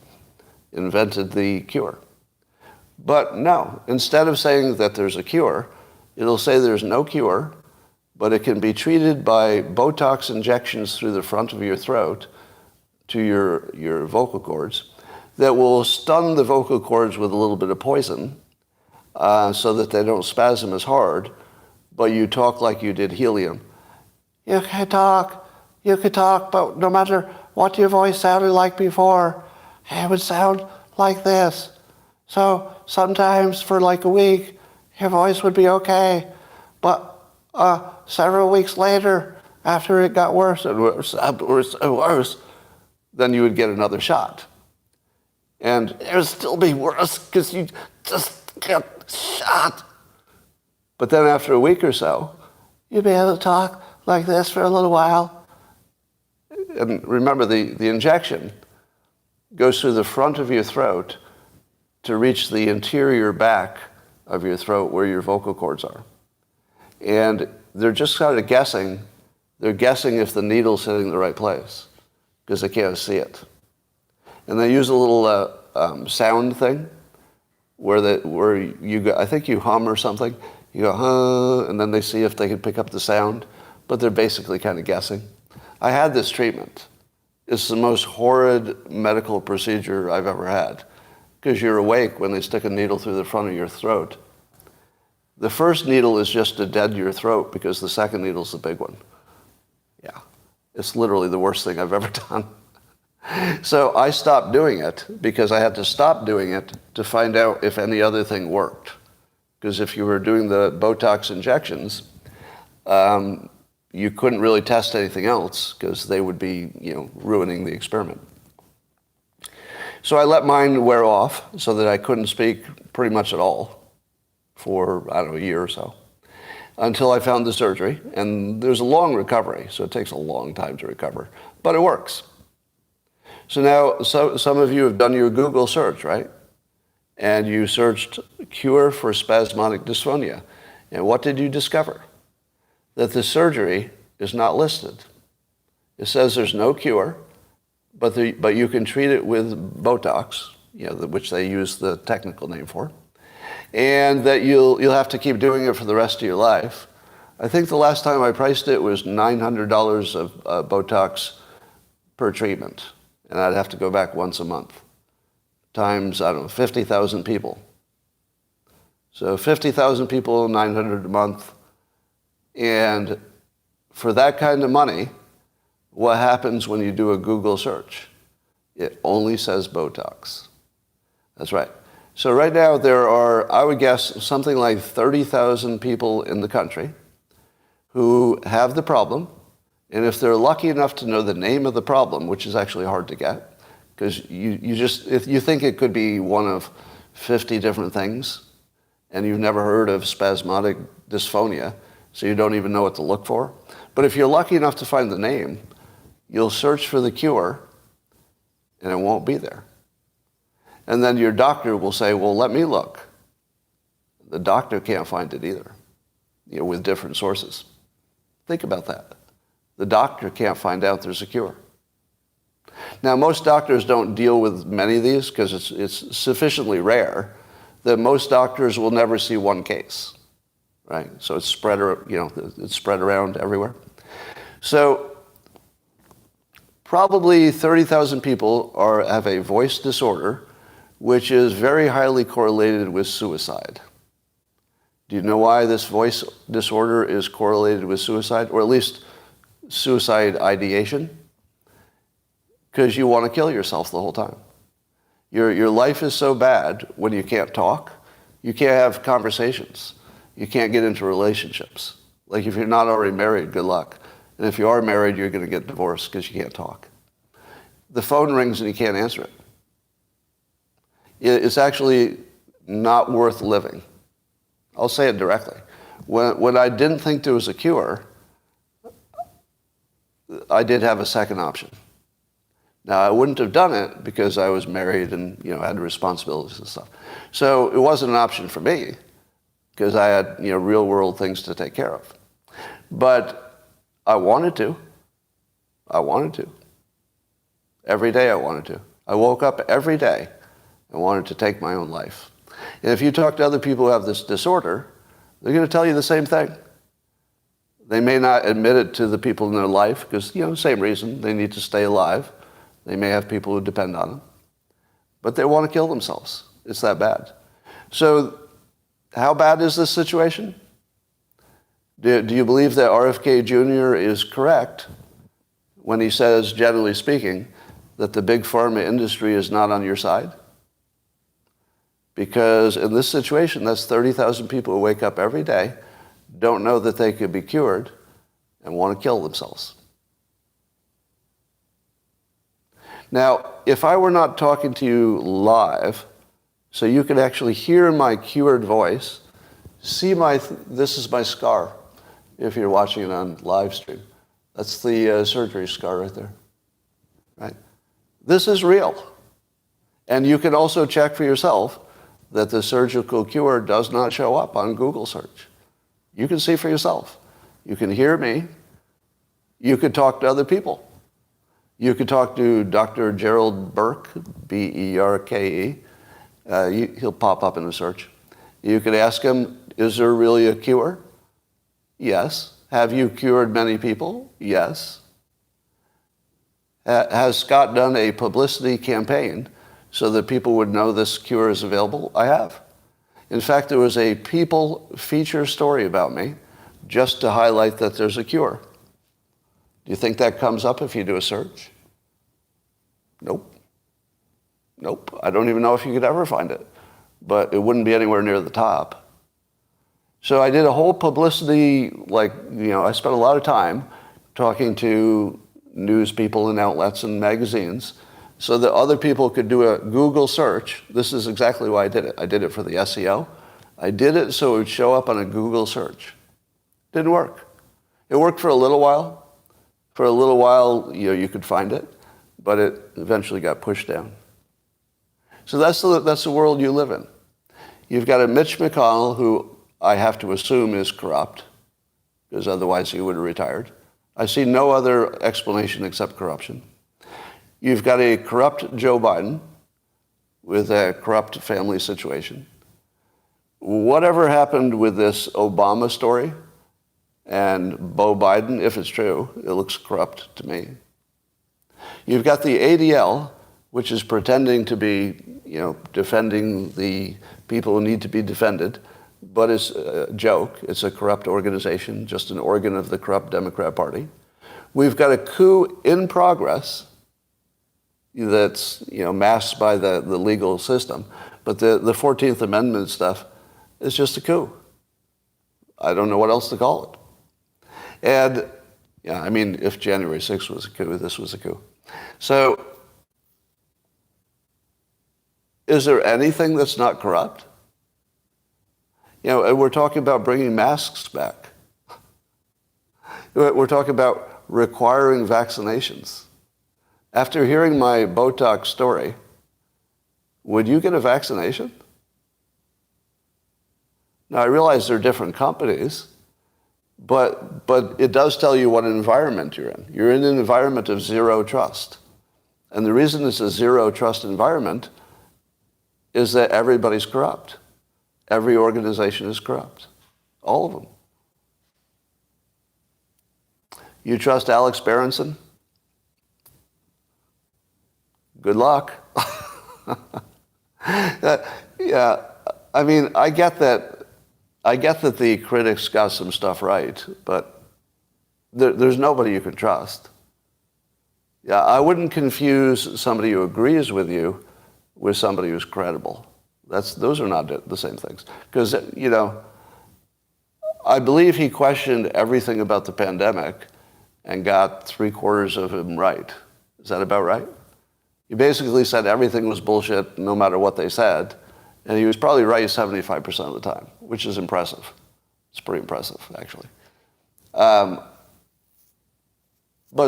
invented the cure. But no, instead of saying that there's a cure, it'll say there's no cure, but it can be treated by Botox injections through the front of your throat to your vocal cords that will stun the vocal cords with a little bit of poison so that they don't spasm as hard, but you talk like you did helium. You could talk, but no matter what your voice sounded like before, it would sound like this. So sometimes for like a week, your voice would be okay, but several weeks later, after it got worse and worse and worse and worse, then you would get another shot. And it would still be worse because you just get shot. But then after a week or so, you'd be able to talk like this for a little while. And remember, the injection goes through the front of your throat to reach the interior back of your throat where your vocal cords are. And they're just kind of guessing. They're guessing if the needle's hitting the right place because they can't see it. And they use a little sound thing where you go, I think you hum or something. You go, huh, and then they see if they can pick up the sound. But they're basically kind of guessing. I had this treatment. It's the most horrid medical procedure I've ever had because you're awake when they stick a needle through the front of your throat. The first needle is just to dead your throat because the second needle's the big one. Yeah, it's literally the worst thing I've ever done. So I stopped doing it because I had to stop doing it to find out if any other thing worked. Because if you were doing the Botox injections, you couldn't really test anything else because they would be, ruining the experiment. So I let mine wear off so that I couldn't speak pretty much at all for, a year or so, until I found the surgery. And there's a long recovery, so it takes a long time to recover, but it works. So now, some of you have done your Google search, right? And you searched cure for spasmodic dysphonia. And what did you discover? That the surgery is not listed. It says there's no cure, but you can treat it with Botox, which they use the technical name for, and that you'll have to keep doing it for the rest of your life. I think the last time I priced it was $900 of Botox per treatment, and I'd have to go back once a month, times, 50,000 people. So 50,000 people, 900 a month. And for that kind of money, what happens when you do a Google search? It only says Botox. That's right. So right now there are, I would guess, something like 30,000 people in the country who have the problem. And if they're lucky enough to know the name of the problem, which is actually hard to get, because if you think it could be one of 50 different things, and you've never heard of spasmodic dysphonia, so you don't even know what to look for. But if you're lucky enough to find the name, you'll search for the cure, and it won't be there. And then your doctor will say, well, let me look. The doctor can't find it either, with different sources. Think about that. The doctor can't find out there's a cure. Now, most doctors don't deal with many of these because it's sufficiently rare that most doctors will never see one case, right? So it's spread around everywhere. So probably 30,000 people have a voice disorder, which is very highly correlated with suicide. Do you know why this voice disorder is correlated with suicide, or at least suicide ideation? Because you want to kill yourself the whole time. Your life is so bad when you can't talk, you can't have conversations, you can't get into relationships. Like if you're not already married, good luck. And if you are married, you're going to get divorced because you can't talk. The phone rings and you can't answer it. It's actually not worth living. I'll say it directly. When I didn't think there was a cure, I did have a second option. Now, I wouldn't have done it because I was married and had responsibilities and stuff. So it wasn't an option for me because I had real world things to take care of. But I wanted to. I wanted to. Every day I wanted to. I woke up every day and wanted to take my own life. And if you talk to other people who have this disorder, they're going to tell you the same thing. They may not admit it to the people in their life because, same reason, they need to stay alive. They may have people who depend on them. But they want to kill themselves. It's that bad. So how bad is this situation? Do you believe that RFK Jr. is correct when he says, generally speaking, that the big pharma industry is not on your side? Because in this situation, that's 30,000 people who wake up every day, don't know that they could be cured, and want to kill themselves. Now, if I were not talking to you live, so you could actually hear my cured voice, see this is my scar, if you're watching it on live stream. That's the surgery scar right there, right? This is real. And you can also check for yourself that the surgical cure does not show up on Google search. You can see for yourself. You can hear me. You could talk to other people. You could talk to Dr. Gerald Burke, B-E-R-K-E. He'll pop up in the search. You could ask him, is there really a cure? Yes. Have you cured many people? Yes. Has Scott done a publicity campaign so that people would know this cure is available? I have. In fact, there was a People feature story about me just to highlight that there's a cure. Do you think that comes up if you do a search? Nope. Nope. I don't even know if you could ever find it, but it wouldn't be anywhere near the top. So I did a whole publicity, I spent a lot of time talking to news people and outlets and magazines so that other people could do a Google search. This is exactly why I did it. I did it for the SEO. I did it so it would show up on a Google search. Didn't work. It worked for a little while. For a little while, you could find it, but it eventually got pushed down. So that's the world you live in. You've got a Mitch McConnell who I have to assume is corrupt, because otherwise he would have retired. I see no other explanation except corruption. You've got a corrupt Joe Biden with a corrupt family situation. Whatever happened with this Obama story and Beau Biden, if it's true, it looks corrupt to me. You've got the ADL, which is pretending to be, defending the people who need to be defended, but it's a joke. It's a corrupt organization, just an organ of the corrupt Democrat Party. We've got a coup in progress that's, masked by the legal system. But the 14th Amendment stuff is just a coup. I don't know what else to call it. And, if January 6th was a coup, this was a coup. So, is there anything that's not corrupt? We're talking about bringing masks back. We're talking about requiring vaccinations. After hearing my Botox story, would you get a vaccination? Now, I realize they're different companies, but it does tell you what environment you're in. You're in an environment of zero trust. And the reason it's a zero trust environment is that everybody's corrupt. Every organization is corrupt. All of them. You trust Alex Berenson? Good luck. Yeah, I get that the critics got some stuff right, but there's nobody you can trust. Yeah, I wouldn't confuse somebody who agrees with you with somebody who's credible. Those are not the same things. Because, I believe he questioned everything about the pandemic and got 3/4 of him right. Is that about right? He basically said everything was bullshit no matter what they said, and he was probably right 75% of the time, which is impressive. It's pretty impressive, actually. But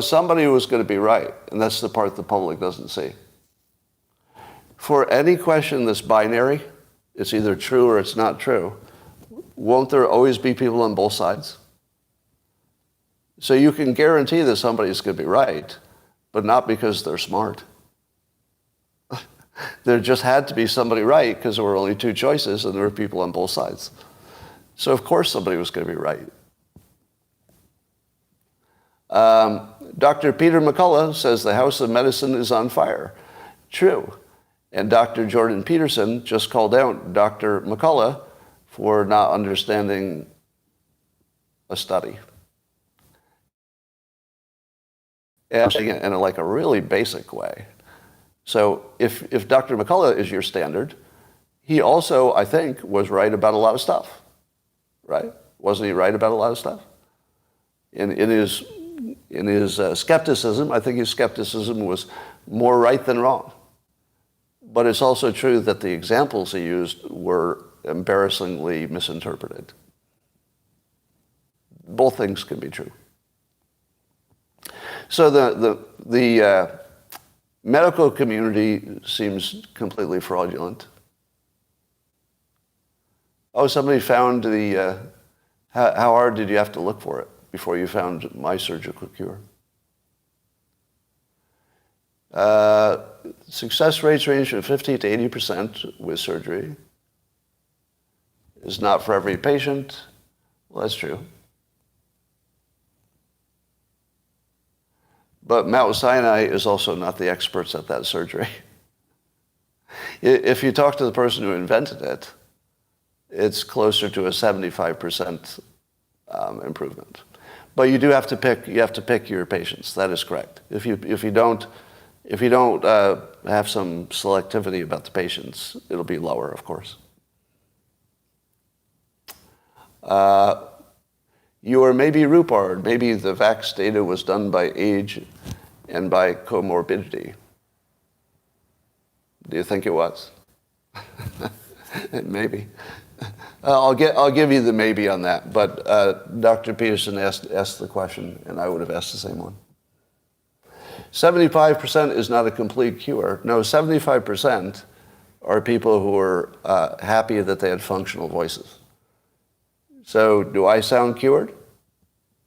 somebody was going to be right, and that's the part the public doesn't see. For any question that's binary, it's either true or it's not true, won't there always be people on both sides? So you can guarantee that somebody's going to be right, but not because they're smart. There just had to be somebody right because there were only two choices and there were people on both sides. So of course somebody was going to be right. Dr. Peter McCullough says the House of Medicine is on fire. True. And Dr. Jordan Peterson just called out Dr. McCullough for not understanding a study. And in a really basic way. So if Dr. McCullough is your standard, he also, I think, was right about a lot of stuff, right? Wasn't he right about a lot of stuff? In his skepticism, I think his skepticism was more right than wrong. But it's also true that the examples he used were embarrassingly misinterpreted. Both things can be true. So the medical community seems completely fraudulent. Oh, somebody found the, how hard did you have to look for it before you found my surgical cure? Success rates range from 50 to 80% with surgery. It's not for every patient. Well, that's true. But Mount Sinai is also not the experts at that surgery. If you talk to the person who invented it, it's closer to a 75% improvement. But you do have to pick. You have to pick your patients. That is correct. If you don't have some selectivity about the patients, it'll be lower, of course. You are maybe Rupert. Maybe the vax data was done by age and by comorbidity. Do you think it was? Maybe. I'll give you the maybe on that. But Dr. Peterson asked the question, and I would have asked the same one. 75% is not a complete cure. No, 75% are people who are happy that they had functional voices. So do I sound cured?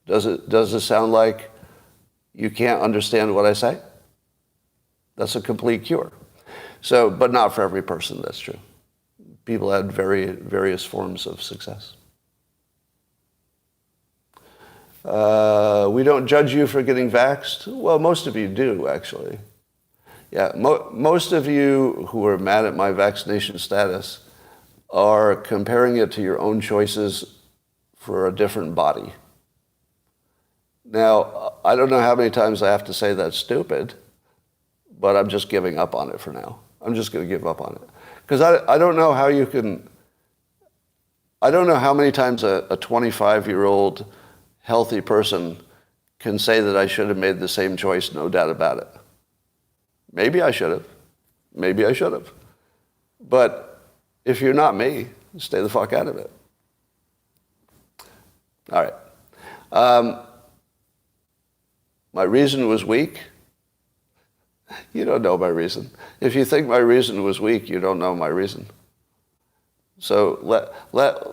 Does it sound like you can't understand what I say? That's a complete cure. So, but not for every person, that's true. People had various forms of success. We don't judge you for getting vaxxed. Well, most of you do, actually. Yeah, most of you who are mad at my vaccination status are comparing it to your own choices for a different body. Now, I don't know how many times I have to say that's stupid, but I'm just giving up on it for now. I'm just going to give up on it. Because I don't know how you can, I don't know how many times a 25-year-old healthy person can say that I should have made the same choice, no doubt about it. Maybe I should have. Maybe I should have. But if you're not me, stay the fuck out of it. All right. My reason was weak. You don't know my reason. If you think my reason was weak, you don't know my reason. So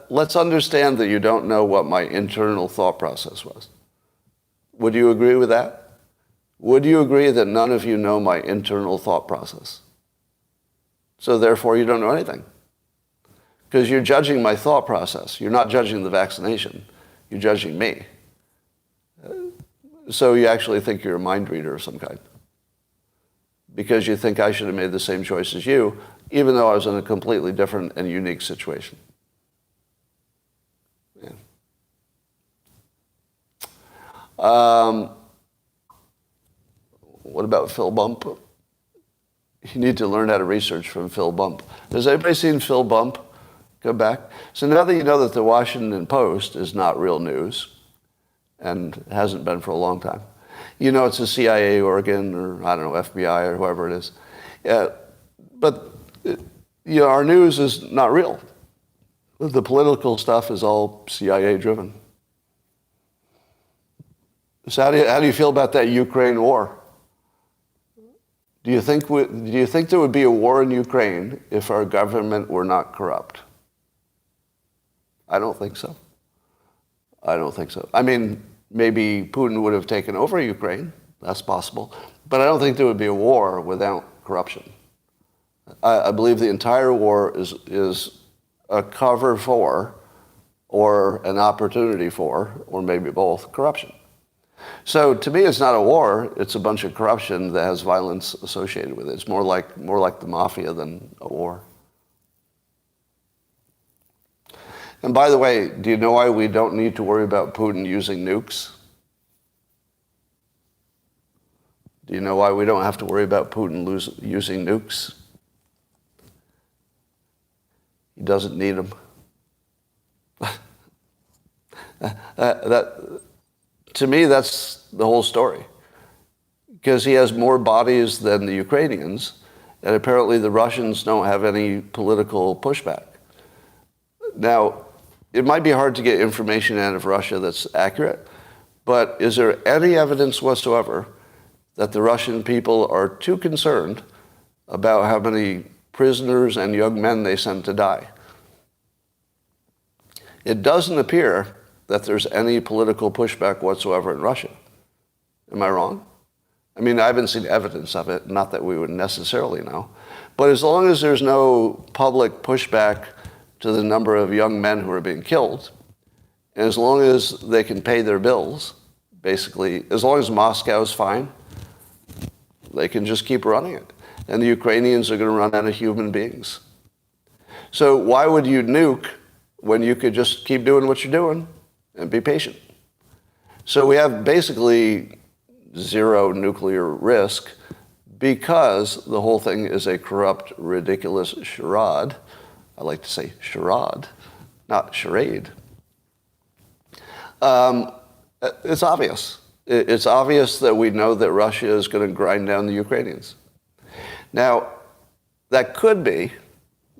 let's understand that you don't know what my internal thought process was. Would you agree with that? Would you agree that none of you know my internal thought process? So therefore you don't know anything. Because you're judging my thought process. You're not judging the vaccination. You're judging me. So you actually think you're a mind reader of some kind. Because you think I should have made the same choice as you, even though I was in a completely different and unique situation. Yeah. What about Phil Bump? You need to learn how to research from Phil Bump. Has anybody seen Phil Bump? Go back. So now that you know that the Washington Post is not real news, and hasn't been for a long time, you know it's a CIA organ, or I don't know, FBI, or whoever it is. But our news is not real. The political stuff is all CIA driven. So how do you feel about that Ukraine war? Do you think there would be a war in Ukraine if our government were not corrupt? I don't think so. I don't think so. I mean, maybe Putin would have taken over Ukraine. That's possible. But I don't think there would be a war without corruption. I believe the entire war is a cover for, or an opportunity for, or maybe both, corruption. So to me, it's not a war. It's a bunch of corruption that has violence associated with it. It's more like the mafia than a war. And by the way, do you know why we don't need to worry about Putin using nukes? Do you know why we don't have to worry about Putin using nukes? He doesn't need them. To me, that's the whole story. Because he has more bodies than the Ukrainians, and apparently the Russians don't have any political pushback. Now, it might be hard to get information out of Russia that's accurate, but is there any evidence whatsoever that the Russian people are too concerned about how many prisoners and young men they send to die? It doesn't appear that there's any political pushback whatsoever in Russia. Am I wrong? I mean, I haven't seen evidence of it, not that we would necessarily know. But as long as there's no public pushback to the number of young men who are being killed, and as long as they can pay their bills, basically, as long as Moscow's fine, they can just keep running it. And the Ukrainians are going to run out of human beings. So why would you nuke when you could just keep doing what you're doing and be patient? So we have basically zero nuclear risk because the whole thing is a corrupt, ridiculous charade. I like to say charade, not charade. It's obvious. It's obvious that we know that Russia is going to grind down the Ukrainians. Now, that could be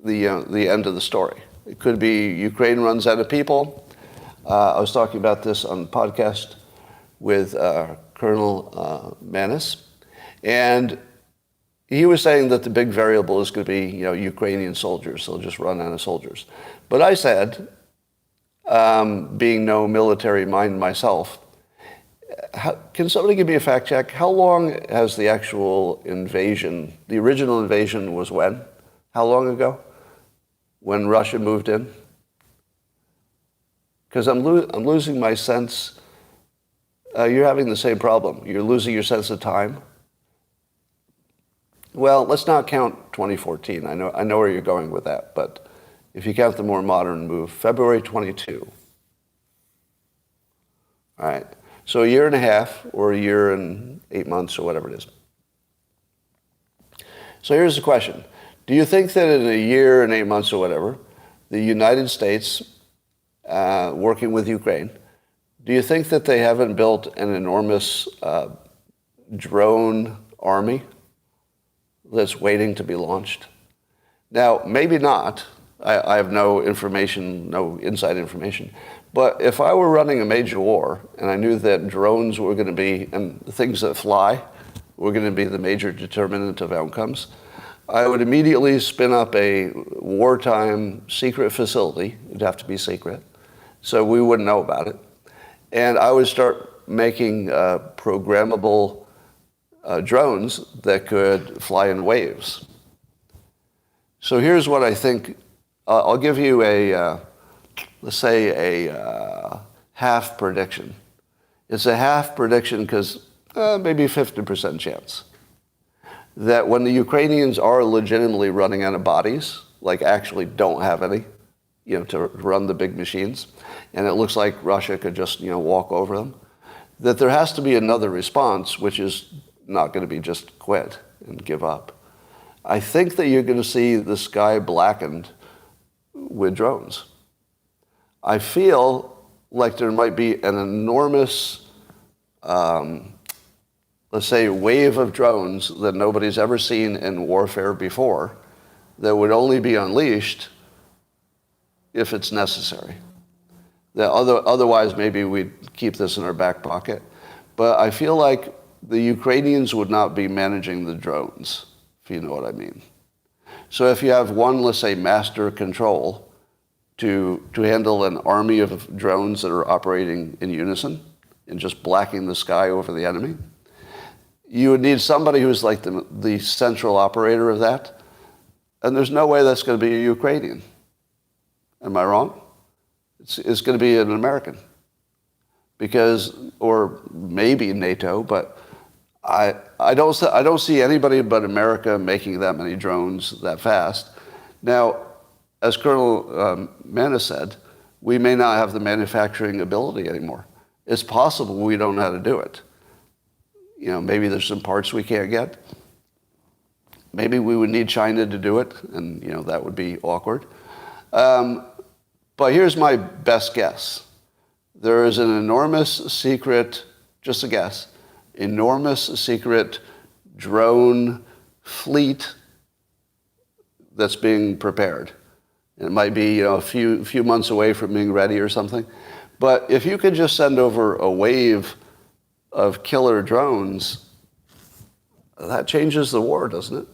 the end of the story. It could be Ukraine runs out of people. I was talking about this on the podcast with Colonel Manis, and he was saying that the big variable is going to be, Ukrainian soldiers. They'll just run out of soldiers. But I said, being no military mind myself, can somebody give me a fact check? How long has the actual invasion, the original invasion was when? How long ago? When Russia moved in? Because I'm losing my sense. You're having the same problem. You're losing your sense of time. Well, let's not count 2014. I know where you're going with that, but if you count the more modern move, February 22. All right. So a year and a half, or a year and 8 months, or whatever it is. So here's the question. Do you think that in a year and 8 months or whatever, the United States, working with Ukraine, do you think that they haven't built an enormous drone army that's waiting to be launched? Now, maybe not. I have no information, no inside information. But if I were running a major war and I knew that drones were going to be, and the things that fly were going to be the major determinant of outcomes, I would immediately spin up a wartime secret facility. It'd have to be secret, so we wouldn't know about it. And I would start making programmable drones that could fly in waves. So here's what I think. I'll give you let's say a half prediction. It's a half prediction because maybe 50% chance that when the Ukrainians are legitimately running out of bodies, like actually don't have any, to run the big machines, and it looks like Russia could just, walk over them, that there has to be another response, which is not going to be just quit and give up. I think that you're going to see the sky blackened with drones. I feel like there might be an enormous, let's say, wave of drones that nobody's ever seen in warfare before that would only be unleashed if it's necessary. That otherwise, maybe we'd keep this in our back pocket. But I feel like the Ukrainians would not be managing the drones, if you know what I mean. So if you have one, let's say, master control to handle an army of drones that are operating in unison, and just blacking the sky over the enemy. You would need somebody who's like the central operator of that. And there's no way that's going to be a Ukrainian. Am I wrong? It's going to be an American. Because, or maybe NATO, but I don't see anybody but America making that many drones that fast. Now, as Colonel Manna said, we may not have the manufacturing ability anymore. It's possible we don't know how to do it. You know, maybe there's some parts we can't get. Maybe we would need China to do it, and you know that would be awkward. But here's my best guess. There is an enormous secret, just a guess, enormous secret drone fleet that's being prepared. It might be a few months away from being ready or something. But if you could just send over a wave of killer drones, that changes the war, doesn't it?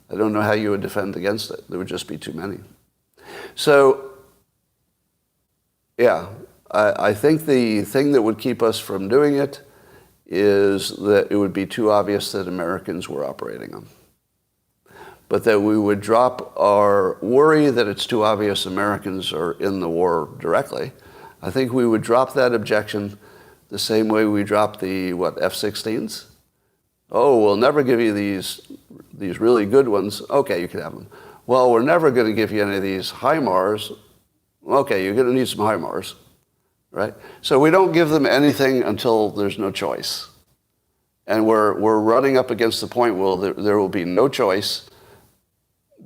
I don't know how you would defend against it. There would just be too many. So, yeah, I think the thing that would keep us from doing it is that it would be too obvious that Americans were operating them. But that we would drop our worry that it's too obvious Americans are in the war directly. I think we would drop that objection the same way we dropped the, F-16s? Oh, we'll never give you these really good ones. Okay, you can have them. Well, we're never going to give you any of these HIMARS. Okay, you're going to need some HIMARS, right? So we don't give them anything until there's no choice. And we're running up against the point where there will be no choice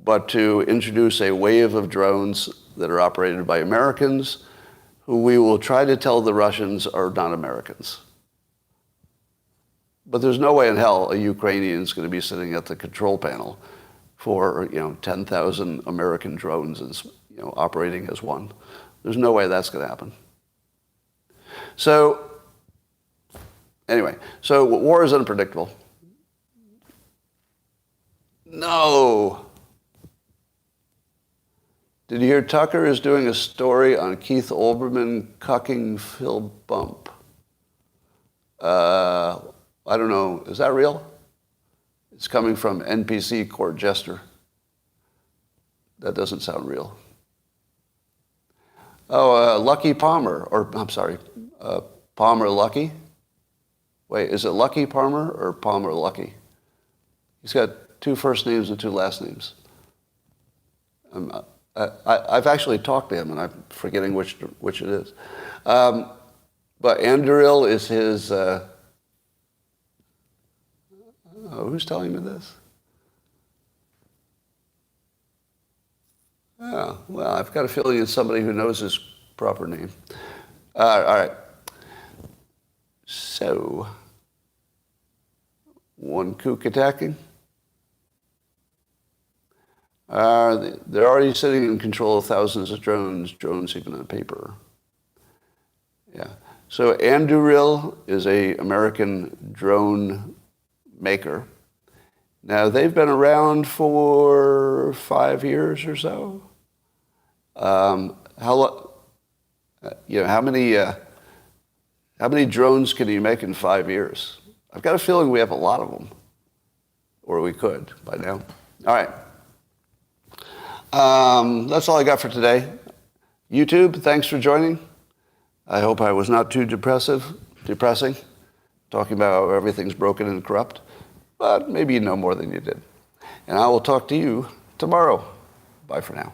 but to introduce a wave of drones that are operated by Americans who we will try to tell the Russians are not Americans. But there's no way in hell a Ukrainian is going to be sitting at the control panel for 10,000 American drones operating as one. There's no way that's going to happen. So anyway, so war is unpredictable. No. Did you hear Tucker is doing a story on Keith Olbermann cucking Phil Bump? I don't know. Is that real? It's coming from NPC Court Jester. That doesn't sound real. Oh, Lucky Palmer, or I'm sorry, Palmer Lucky? Wait, is it Lucky Palmer or Palmer Lucky? He's got 2 first names and 2 last names. I've actually talked to him, and I'm forgetting which it is. But Anduril is his... who's telling me this? Oh, well, I've got a feeling it's somebody who knows his proper name. All right. So, one kook attacking. They're already sitting in control of thousands of drones even on paper. Yeah. So Anduril is an American drone maker. Now, they've been around for 5 years or so. How many drones can you make in 5 years? I've got a feeling we have a lot of them, or we could by now. All right. That's all I got for today. YouTube, thanks for joining. I hope I was not too depressing, talking about how everything's broken and corrupt, but maybe you know more than you did. And I will talk to you tomorrow. Bye for now.